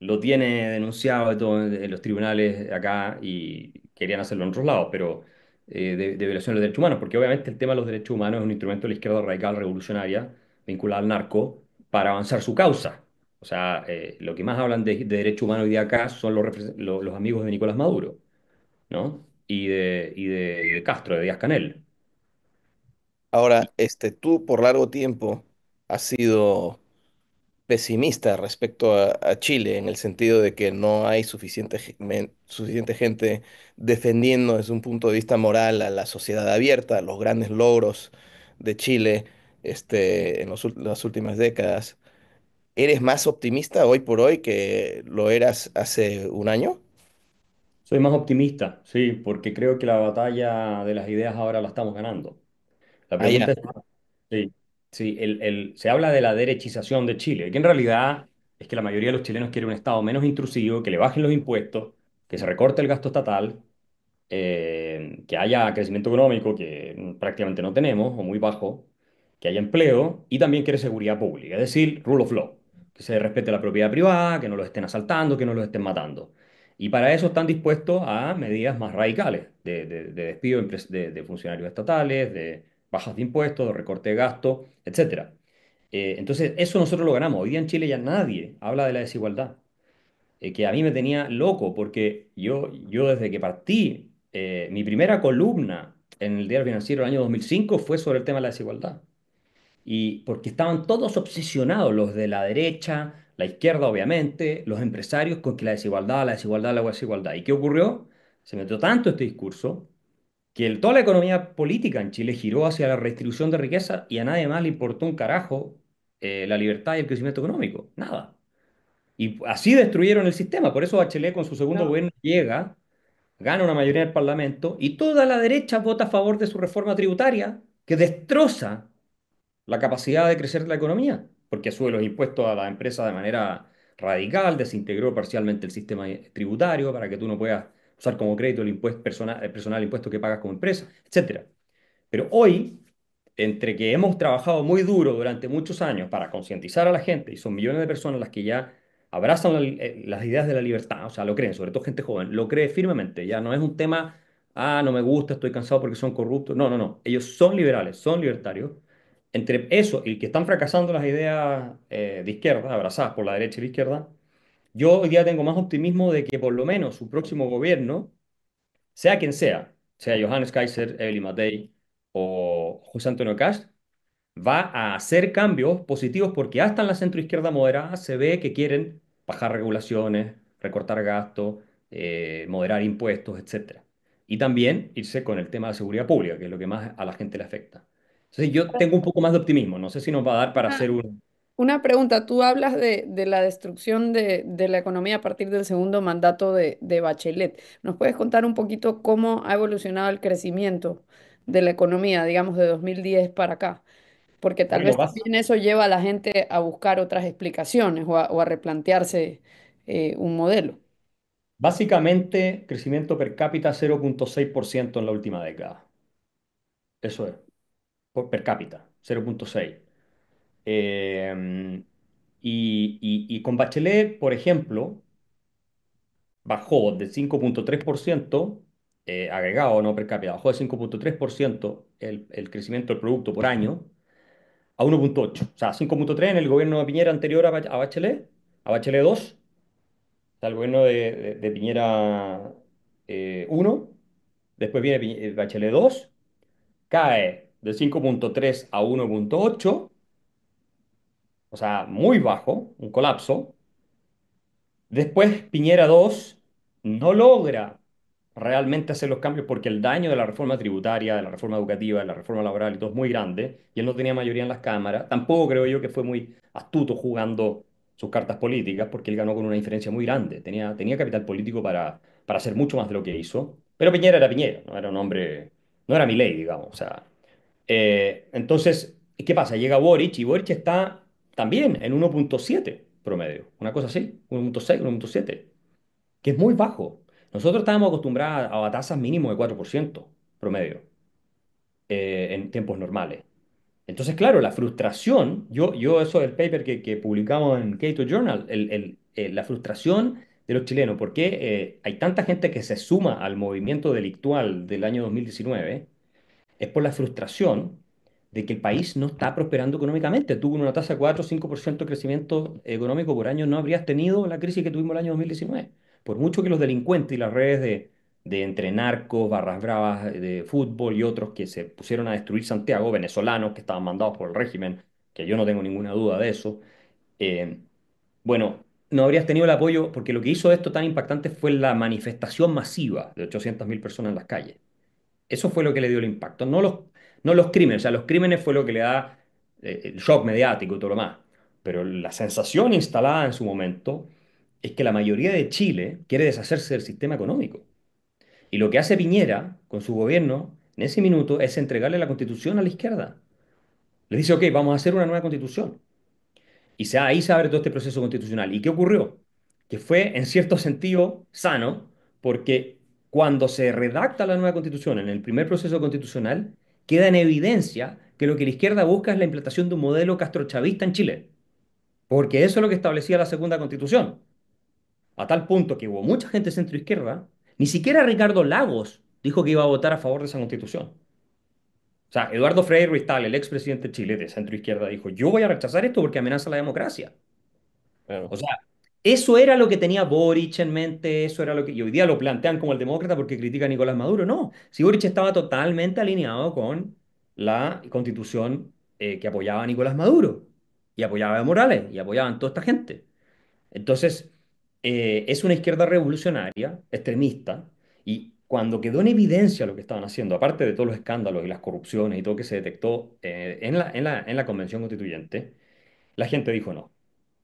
Speaker 3: lo tiene denunciado de todo en los tribunales acá y querían hacerlo en otros lados, pero de violación de los derechos humanos, porque obviamente el tema de los derechos humanos es un instrumento de la izquierda radical revolucionaria vinculada al narco para avanzar su causa. O sea, lo que más hablan de derechos humanos hoy día acá son los amigos de Nicolás Maduro, ¿no? Y de Castro, de Díaz-Canel.
Speaker 4: ahora, tú por largo tiempo has sido pesimista respecto a Chile, en el sentido de que no hay suficiente gente defendiendo desde un punto de vista moral a la sociedad abierta, los grandes logros de Chile, en las últimas décadas. ¿Eres más optimista hoy por hoy que lo eras hace un año?
Speaker 3: Soy más optimista, sí, porque creo que la batalla de las ideas ahora la estamos ganando. La
Speaker 4: Ah, ya.
Speaker 3: pregunta es, sí, sí, se habla de la derechización de Chile, que en realidad es que la mayoría de los chilenos quiere un Estado menos intrusivo, que le bajen los impuestos, que se recorte el gasto estatal, que haya crecimiento económico, que prácticamente no tenemos, o muy bajo, que haya empleo, y también quiere seguridad pública, es decir, rule of law, que se respete la propiedad privada, que no los estén asaltando, que no los estén matando. Y para eso están dispuestos a medidas más radicales, de despido de funcionarios estatales, de bajas de impuestos, de recorte de gastos, etcétera. Entonces, eso nosotros lo ganamos. Hoy día en Chile ya nadie habla de la desigualdad, que a mí me tenía loco, porque yo desde que partí, mi primera columna en el Diario Financiero el año 2005 fue sobre el tema de la desigualdad. Y porque estaban todos obsesionados, los de la derecha, la izquierda obviamente, los empresarios, con que la desigualdad, la desigualdad, la desigualdad. ¿Y qué ocurrió? Se metió tanto este discurso que toda la economía política en Chile giró hacia la redistribución de riqueza y a nadie más le importó un carajo la libertad y el crecimiento económico. Nada. Y así destruyeron el sistema. Por eso Bachelet con su segundo
Speaker 2: No,
Speaker 3: gobierno llega, gana una mayoría en el Parlamento y toda la derecha vota a favor de su reforma tributaria que destroza la capacidad de crecer de la economía, porque sube los impuestos a las empresas de manera radical, desintegró parcialmente el sistema tributario para que tú no puedas usar como crédito el impuesto personal, el personal impuesto que pagas como empresa, etcétera. Pero hoy, entre que hemos trabajado muy duro durante muchos años para concientizar a la gente, y son millones de personas las que ya abrazan las ideas de la libertad, o sea, lo creen, sobre todo gente joven, lo cree firmemente, ya no es un tema, no me gusta, estoy cansado porque son corruptos, no, no, no, ellos son liberales, son libertarios. Entre eso y que están fracasando las ideas de izquierda, abrazadas por la derecha y la izquierda, yo hoy día tengo más optimismo de que por lo menos su próximo gobierno, sea quien sea Johannes Kaiser, Evelyn Matei o José Antonio Cast, va a hacer cambios positivos porque hasta en la centroizquierda moderada se ve que quieren bajar regulaciones, recortar gastos, moderar impuestos, etcétera. Y también irse con el tema de seguridad pública, que es lo que más a la gente le afecta. Entonces yo tengo un poco más de optimismo. No sé si nos va a dar para hacer un...
Speaker 2: una pregunta, tú hablas de la destrucción de la economía a partir del segundo mandato de Bachelet. ¿Nos puedes contar un poquito cómo ha evolucionado el crecimiento de la economía, digamos, de 2010 para acá? Porque tal
Speaker 3: Bueno,
Speaker 2: vez también eso lleva a la gente a buscar otras explicaciones o a replantearse un modelo.
Speaker 3: básicamente crecimiento per cápita 0,6% en la última década. Eso es, per cápita, 0,6. Eh, y con Bachelet, por ejemplo, bajó de 5,3% agregado, no per cápita, bajó de 5,3% el crecimiento del producto por año a 1,8. O sea, 5,3 en el gobierno de Piñera anterior a Bachelet 2, o sea, el gobierno de Piñera 1, después viene Bachelet 2, cae de 5,3 a 1,8, o sea, muy bajo, un colapso. Después Piñera 2 no logra realmente hacer los cambios porque el daño de la reforma tributaria, de la reforma educativa, de la reforma laboral y todo es muy grande y él no tenía mayoría en las cámaras. Tampoco creo yo que fue muy astuto jugando sus cartas políticas porque él ganó con una diferencia muy grande. Tenía capital político para hacer mucho más de lo que hizo. Pero Piñera era Piñera, no era un hombre, no era Milei, digamos. O sea, entonces, ¿qué pasa? Llega Boric y Boric está también en 1,7 promedio, una cosa así, 1,6, 1,7, que es muy bajo. Nosotros estábamos acostumbrados a tasas mínimo de 4% promedio en tiempos normales. Entonces, claro, la frustración, yo eso del paper que publicamos en Cato Journal, la frustración de los chilenos, porque hay tanta gente que se suma al movimiento delictual del año 2019 es por la frustración de que el país no está prosperando económicamente. Tú con una tasa de 4 o 5% de crecimiento económico por año no habrías tenido la crisis que tuvimos el año 2019. Por mucho que los delincuentes y las redes de entre narcos, barras bravas de fútbol y otros que se pusieron a destruir Santiago, venezolanos que estaban mandados por el régimen, que yo no tengo ninguna duda de eso, eh, bueno, no habrías tenido el apoyo porque lo que hizo esto tan impactante fue la manifestación masiva de 800.000 personas en las calles. Eso fue lo que le dio el impacto, no los crímenes. O sea, los crímenes fue lo que le da el shock mediático y todo lo más. Pero la sensación instalada en su momento es que la mayoría de Chile quiere deshacerse del sistema económico. Y lo que hace Piñera con su gobierno en ese minuto es entregarle la constitución a la izquierda. Le dice, ok, vamos a hacer una nueva constitución. Ahí se abre todo este proceso constitucional. ¿Y qué ocurrió? Que fue, en cierto sentido, sano, porque cuando se redacta la nueva constitución en el primer proceso constitucional, queda en evidencia que lo que la izquierda busca es la implantación de un modelo castrochavista en Chile, porque eso es lo que establecía la segunda constitución, a tal punto que hubo mucha gente centroizquierda, ni siquiera Ricardo Lagos dijo que iba a votar a favor de esa constitución. O sea, Eduardo Frei Ruiz-Tagle, el expresidente de Chile de centroizquierda, dijo, yo voy a rechazar esto porque amenaza la democracia. O
Speaker 4: Claro.
Speaker 3: sea, eso era lo que tenía Boric en mente, eso era lo que... Y hoy día lo plantean como el demócrata porque critica a Nicolás Maduro. No, si Boric estaba totalmente alineado con la constitución que apoyaba a Nicolás Maduro, y apoyaba a Morales, y apoyaban toda esta gente. Entonces, es una izquierda revolucionaria, extremista, y cuando quedó en evidencia lo que estaban haciendo, aparte de todos los escándalos y las corrupciones y todo que se detectó en la Convención Constituyente, la gente dijo no.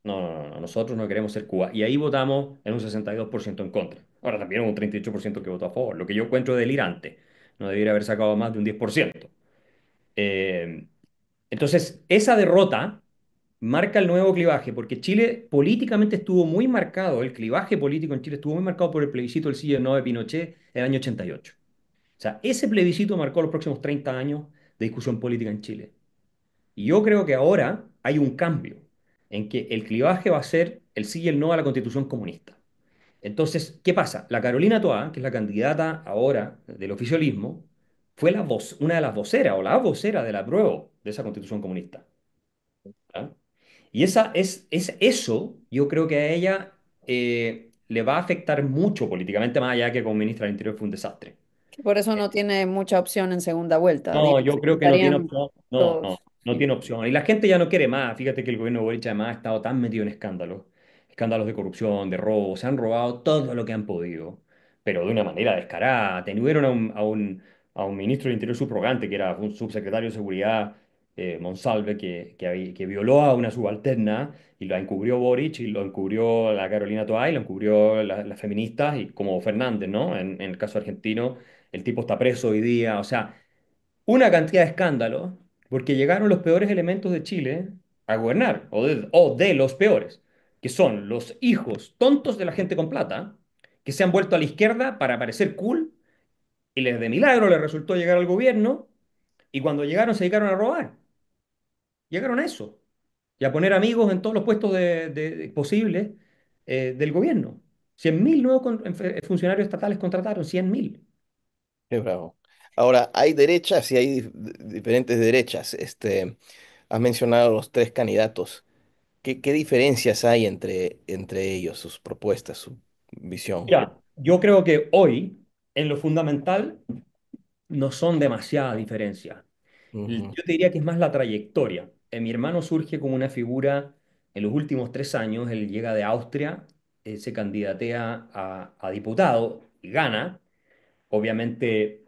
Speaker 3: No, no, no, no, nosotros no queremos ser Cuba. Y ahí votamos en un 62% en contra. Ahora también hubo un 38% que votó a favor, lo que yo encuentro delirante. No debería haber sacado más de un 10%. Eh, entonces, esa derrota marca el nuevo clivaje, porque Chile políticamente estuvo muy marcado, el clivaje político en Chile estuvo muy marcado por el plebiscito del sí y el no de Pinochet en el año 88. O sea, ese plebiscito marcó los próximos 30 años de discusión política en Chile. Y yo creo que ahora hay un cambio en que el clivaje va a ser el sí y el no a la Constitución comunista. Entonces, ¿qué pasa? La Carolina Toá, que es la candidata ahora del oficialismo, fue una de las voceras o la vocera del apruebo de esa Constitución comunista. ¿Ya? Y eso, yo creo que a ella le va a afectar mucho políticamente, más allá que como ministra del Interior fue un desastre.
Speaker 2: Que por eso no tiene mucha opción en segunda vuelta.
Speaker 3: No,
Speaker 2: Digo,
Speaker 3: yo creo que no tiene
Speaker 2: estarían
Speaker 3: opción. No, no,
Speaker 2: todos.
Speaker 3: no
Speaker 2: Sí.
Speaker 3: tiene opción. Y la gente ya no quiere más. Fíjate que el gobierno de Boric además ha estado tan metido en escándalos. Escándalos de corrupción, de robo. Se han robado todo lo que han podido, pero de una manera descarada. Tuvieron a un ministro del Interior subrogante, que era un subsecretario de Seguridad, Monsalve, que violó a una subalterna y lo encubrió Boric y lo encubrió la Carolina Toá y lo encubrió las feministas y como Fernández, ¿no? En el caso argentino, el tipo está preso hoy día. O sea una cantidad de escándalos porque llegaron los peores elementos de Chile a gobernar, o de los peores, que son los hijos tontos de la gente con plata, que se han vuelto a la izquierda para parecer cool, y les de milagro les resultó llegar al gobierno, y cuando llegaron se dedicaron a robar. Llegaron a eso, y a poner amigos en todos los puestos posibles del gobierno. 100.000 nuevos funcionarios estatales contrataron, 100.000.
Speaker 4: Qué bravo. Ahora, hay derechas y hay diferentes derechas. Has mencionado los tres candidatos. ¿Qué diferencias hay entre ellos, sus propuestas, su visión?
Speaker 3: Ya, yo creo que hoy, en lo fundamental, no son demasiadas diferencias.
Speaker 4: Ujú,
Speaker 3: Yo te diría que es más la trayectoria. Mi hermano surge como una figura en los últimos 3 años. Él llega de Austria, se candidatea a diputado y gana. Obviamente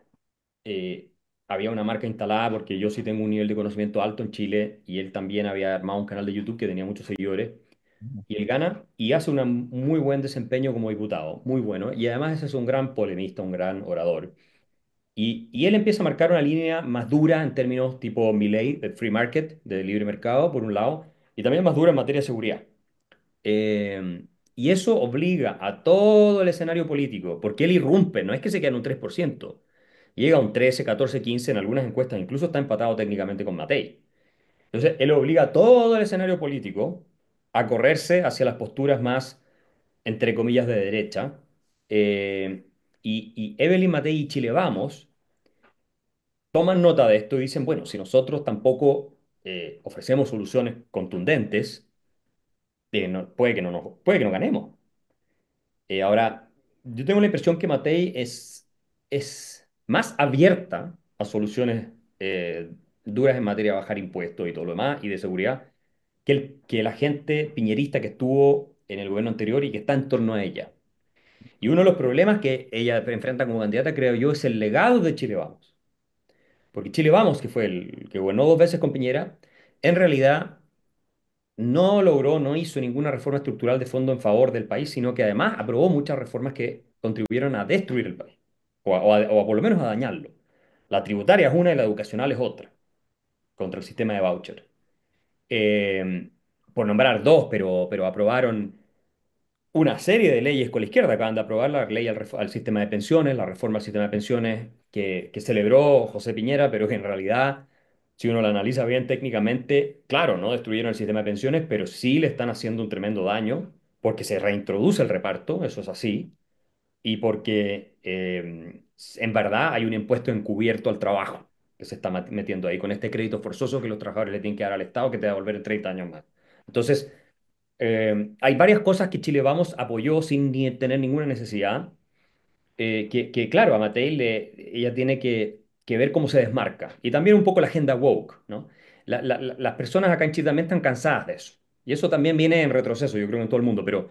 Speaker 3: eh, había una marca instalada porque yo sí tengo un nivel de conocimiento alto en Chile y él también había armado un canal de YouTube que tenía muchos seguidores. Y él gana y hace un muy buen desempeño como diputado, muy bueno. Y además ese es un gran polemista, un gran orador. Y él empieza a marcar una línea más dura en términos tipo Milley, de free market, de libre mercado, por un lado, y también más dura en materia de seguridad. Y eso obliga a todo el escenario político, porque él irrumpe, no es que se quede en un 3%, llega a un 13, 14, 15 en algunas encuestas, incluso está empatado técnicamente con Matei. Entonces, él obliga a todo el escenario político a correrse hacia las posturas más, entre comillas, de derecha. Eh, y Evelyn Matei y Chile Vamos toman nota de esto y dicen, bueno, si nosotros tampoco ofrecemos soluciones contundentes, puede que no ganemos. Ahora, yo tengo la impresión que Matei es más abierta a soluciones duras en materia de bajar impuestos y todo lo demás, y de seguridad, que la gente piñerista que estuvo en el gobierno anterior y que está en torno a ella. Y uno de los problemas que ella enfrenta como candidata, creo yo, es el legado de Chile Vamos. Porque Chile Vamos, que fue el que gobernó 2 veces con Piñera, en realidad no hizo ninguna reforma estructural de fondo en favor del país, sino que además aprobó muchas reformas que contribuyeron a destruir el país. o por lo menos a dañarlo. La tributaria es una y la educacional es otra, contra el sistema de voucher. Eh, por nombrar dos, pero aprobaron una serie de leyes con la izquierda. Acaban de aprobar la ley al sistema de pensiones, la reforma al sistema de pensiones que celebró José Piñera, pero que en realidad, si uno la analiza bien técnicamente, claro, no destruyeron el sistema de pensiones, pero sí le están haciendo un tremendo daño porque se reintroduce el reparto, eso es así, y porque en verdad hay un impuesto encubierto al trabajo que se está metiendo ahí con este crédito forzoso que los trabajadores le tienen que dar al Estado que te va a devolver en 30 años más. Entonces, hay varias cosas que Chile Vamos apoyó sin tener ninguna necesidad, claro, a Matei ella tiene que ver cómo se desmarca. Y también un poco la agenda woke, ¿no? Las personas acá en Chile también están cansadas de eso. Y eso también viene en retroceso, yo creo, en todo el mundo. Pero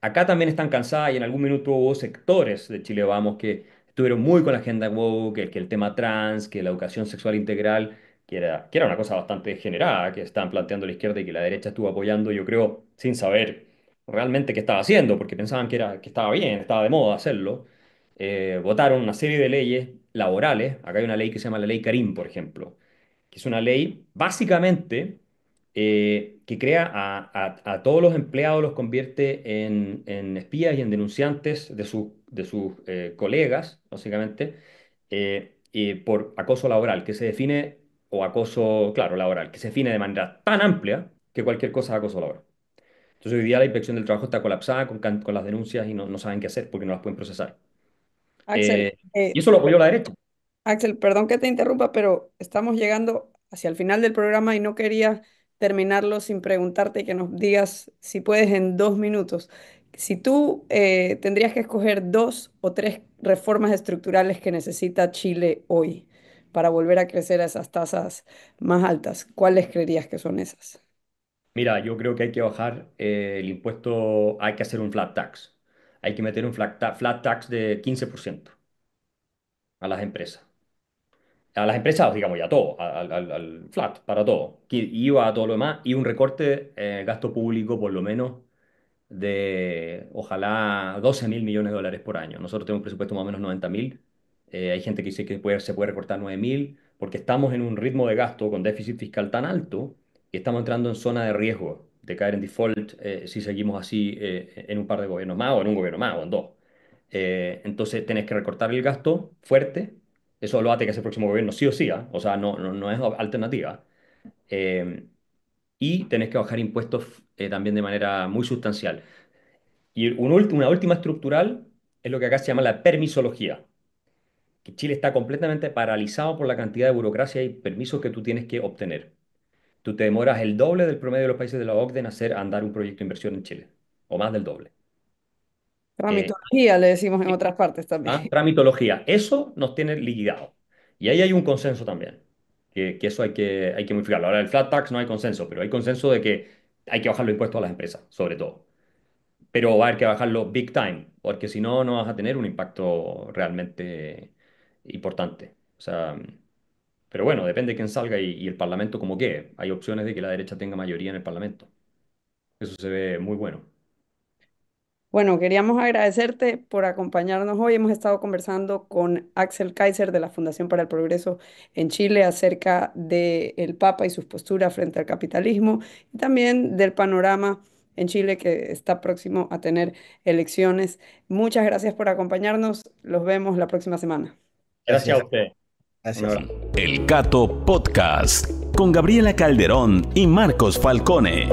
Speaker 3: acá también están cansadas y en algún minuto hubo sectores de Chile Vamos que estuvieron muy con la agenda woke, que el tema trans, que la educación sexual integral, que era una cosa bastante degenerada que estaban planteando la izquierda y que la derecha estuvo apoyando, yo creo, sin saber realmente qué estaba haciendo, porque pensaban que estaba bien, estaba de moda hacerlo. Votaron una serie de leyes laborales. Acá hay una ley que se llama la Ley Karim, por ejemplo, que es una ley básicamente que crea a todos los empleados, los convierte en espías y en denunciantes de sus colegas, básicamente, y por acoso laboral, que se define, o acoso, claro, laboral, que se define de manera tan amplia que cualquier cosa es acoso laboral. Entonces hoy día la inspección del trabajo está colapsada con las denuncias y no saben qué hacer porque no las pueden procesar.
Speaker 2: Axel,
Speaker 3: Eh, y eso lo apoyó la derecha.
Speaker 2: Axel, perdón que te interrumpa, pero estamos llegando hacia el final del programa y no quería terminarlo sin preguntarte que nos digas si puedes en 2 minutos. Si tú tendrías que escoger 2 o 3 reformas estructurales que necesita Chile hoy para volver a crecer a esas tasas más altas, ¿cuáles creerías que son esas?
Speaker 3: Mira, yo creo que hay que bajar el impuesto, hay que hacer un flat tax. Hay que meter un flat tax de 15% a las empresas. A las empresas, digamos, ya todo, al flat, para todo. IVA a todo lo demás y un recorte gasto público por lo menos de, ojalá, 12.000 millones de dólares por año. Nosotros tenemos un presupuesto más o menos 90.000. Hay gente que dice que se puede recortar 9.000 porque estamos en un ritmo de gasto con déficit fiscal tan alto que estamos entrando en zona de riesgo de caer en default si seguimos así en un par de gobiernos más o en un gobierno más o en dos. Entonces tenés que recortar el gasto fuerte. Eso lo hace que hace el próximo gobierno sí o sí, ¿ah? O sea, no es alternativa. Eh, y tenés que bajar impuestos también de manera muy sustancial. Y una última estructural es lo que acá se llama la permisología, que Chile está completamente paralizado por la cantidad de burocracia y permisos que tú tienes que obtener. Tú te demoras el doble del promedio de los países de la OCDE en hacer andar un proyecto de inversión en Chile, o más del doble. Eh,
Speaker 2: Tramitología, le decimos en otras partes también.
Speaker 3: Tramitología, eso nos tiene liquidado. Y ahí hay un consenso también, que eso hay que modificarlo. Ahora, el flat tax no hay consenso, pero hay consenso de que hay que bajar los impuestos a las empresas, sobre todo. Pero va a haber que bajarlo big time, porque si no, no vas a tener un impacto realmente importante. O sea, pero bueno, depende de quién salga y el Parlamento como quede. Hay opciones de que la derecha tenga mayoría en el Parlamento. Eso se ve muy bueno.
Speaker 2: Bueno, queríamos agradecerte por acompañarnos hoy. Hemos estado conversando con Axel Kaiser de la Fundación para el Progreso en Chile acerca del Papa y sus posturas frente al capitalismo y también del panorama en Chile que está próximo a tener elecciones. Muchas gracias por acompañarnos. Los vemos la próxima semana.
Speaker 3: Gracias
Speaker 4: Gracias,
Speaker 3: a usted. Un
Speaker 4: gracias.
Speaker 3: abrazo.
Speaker 1: El Cato Podcast con Gabriela Calderón y Marcos Falcone.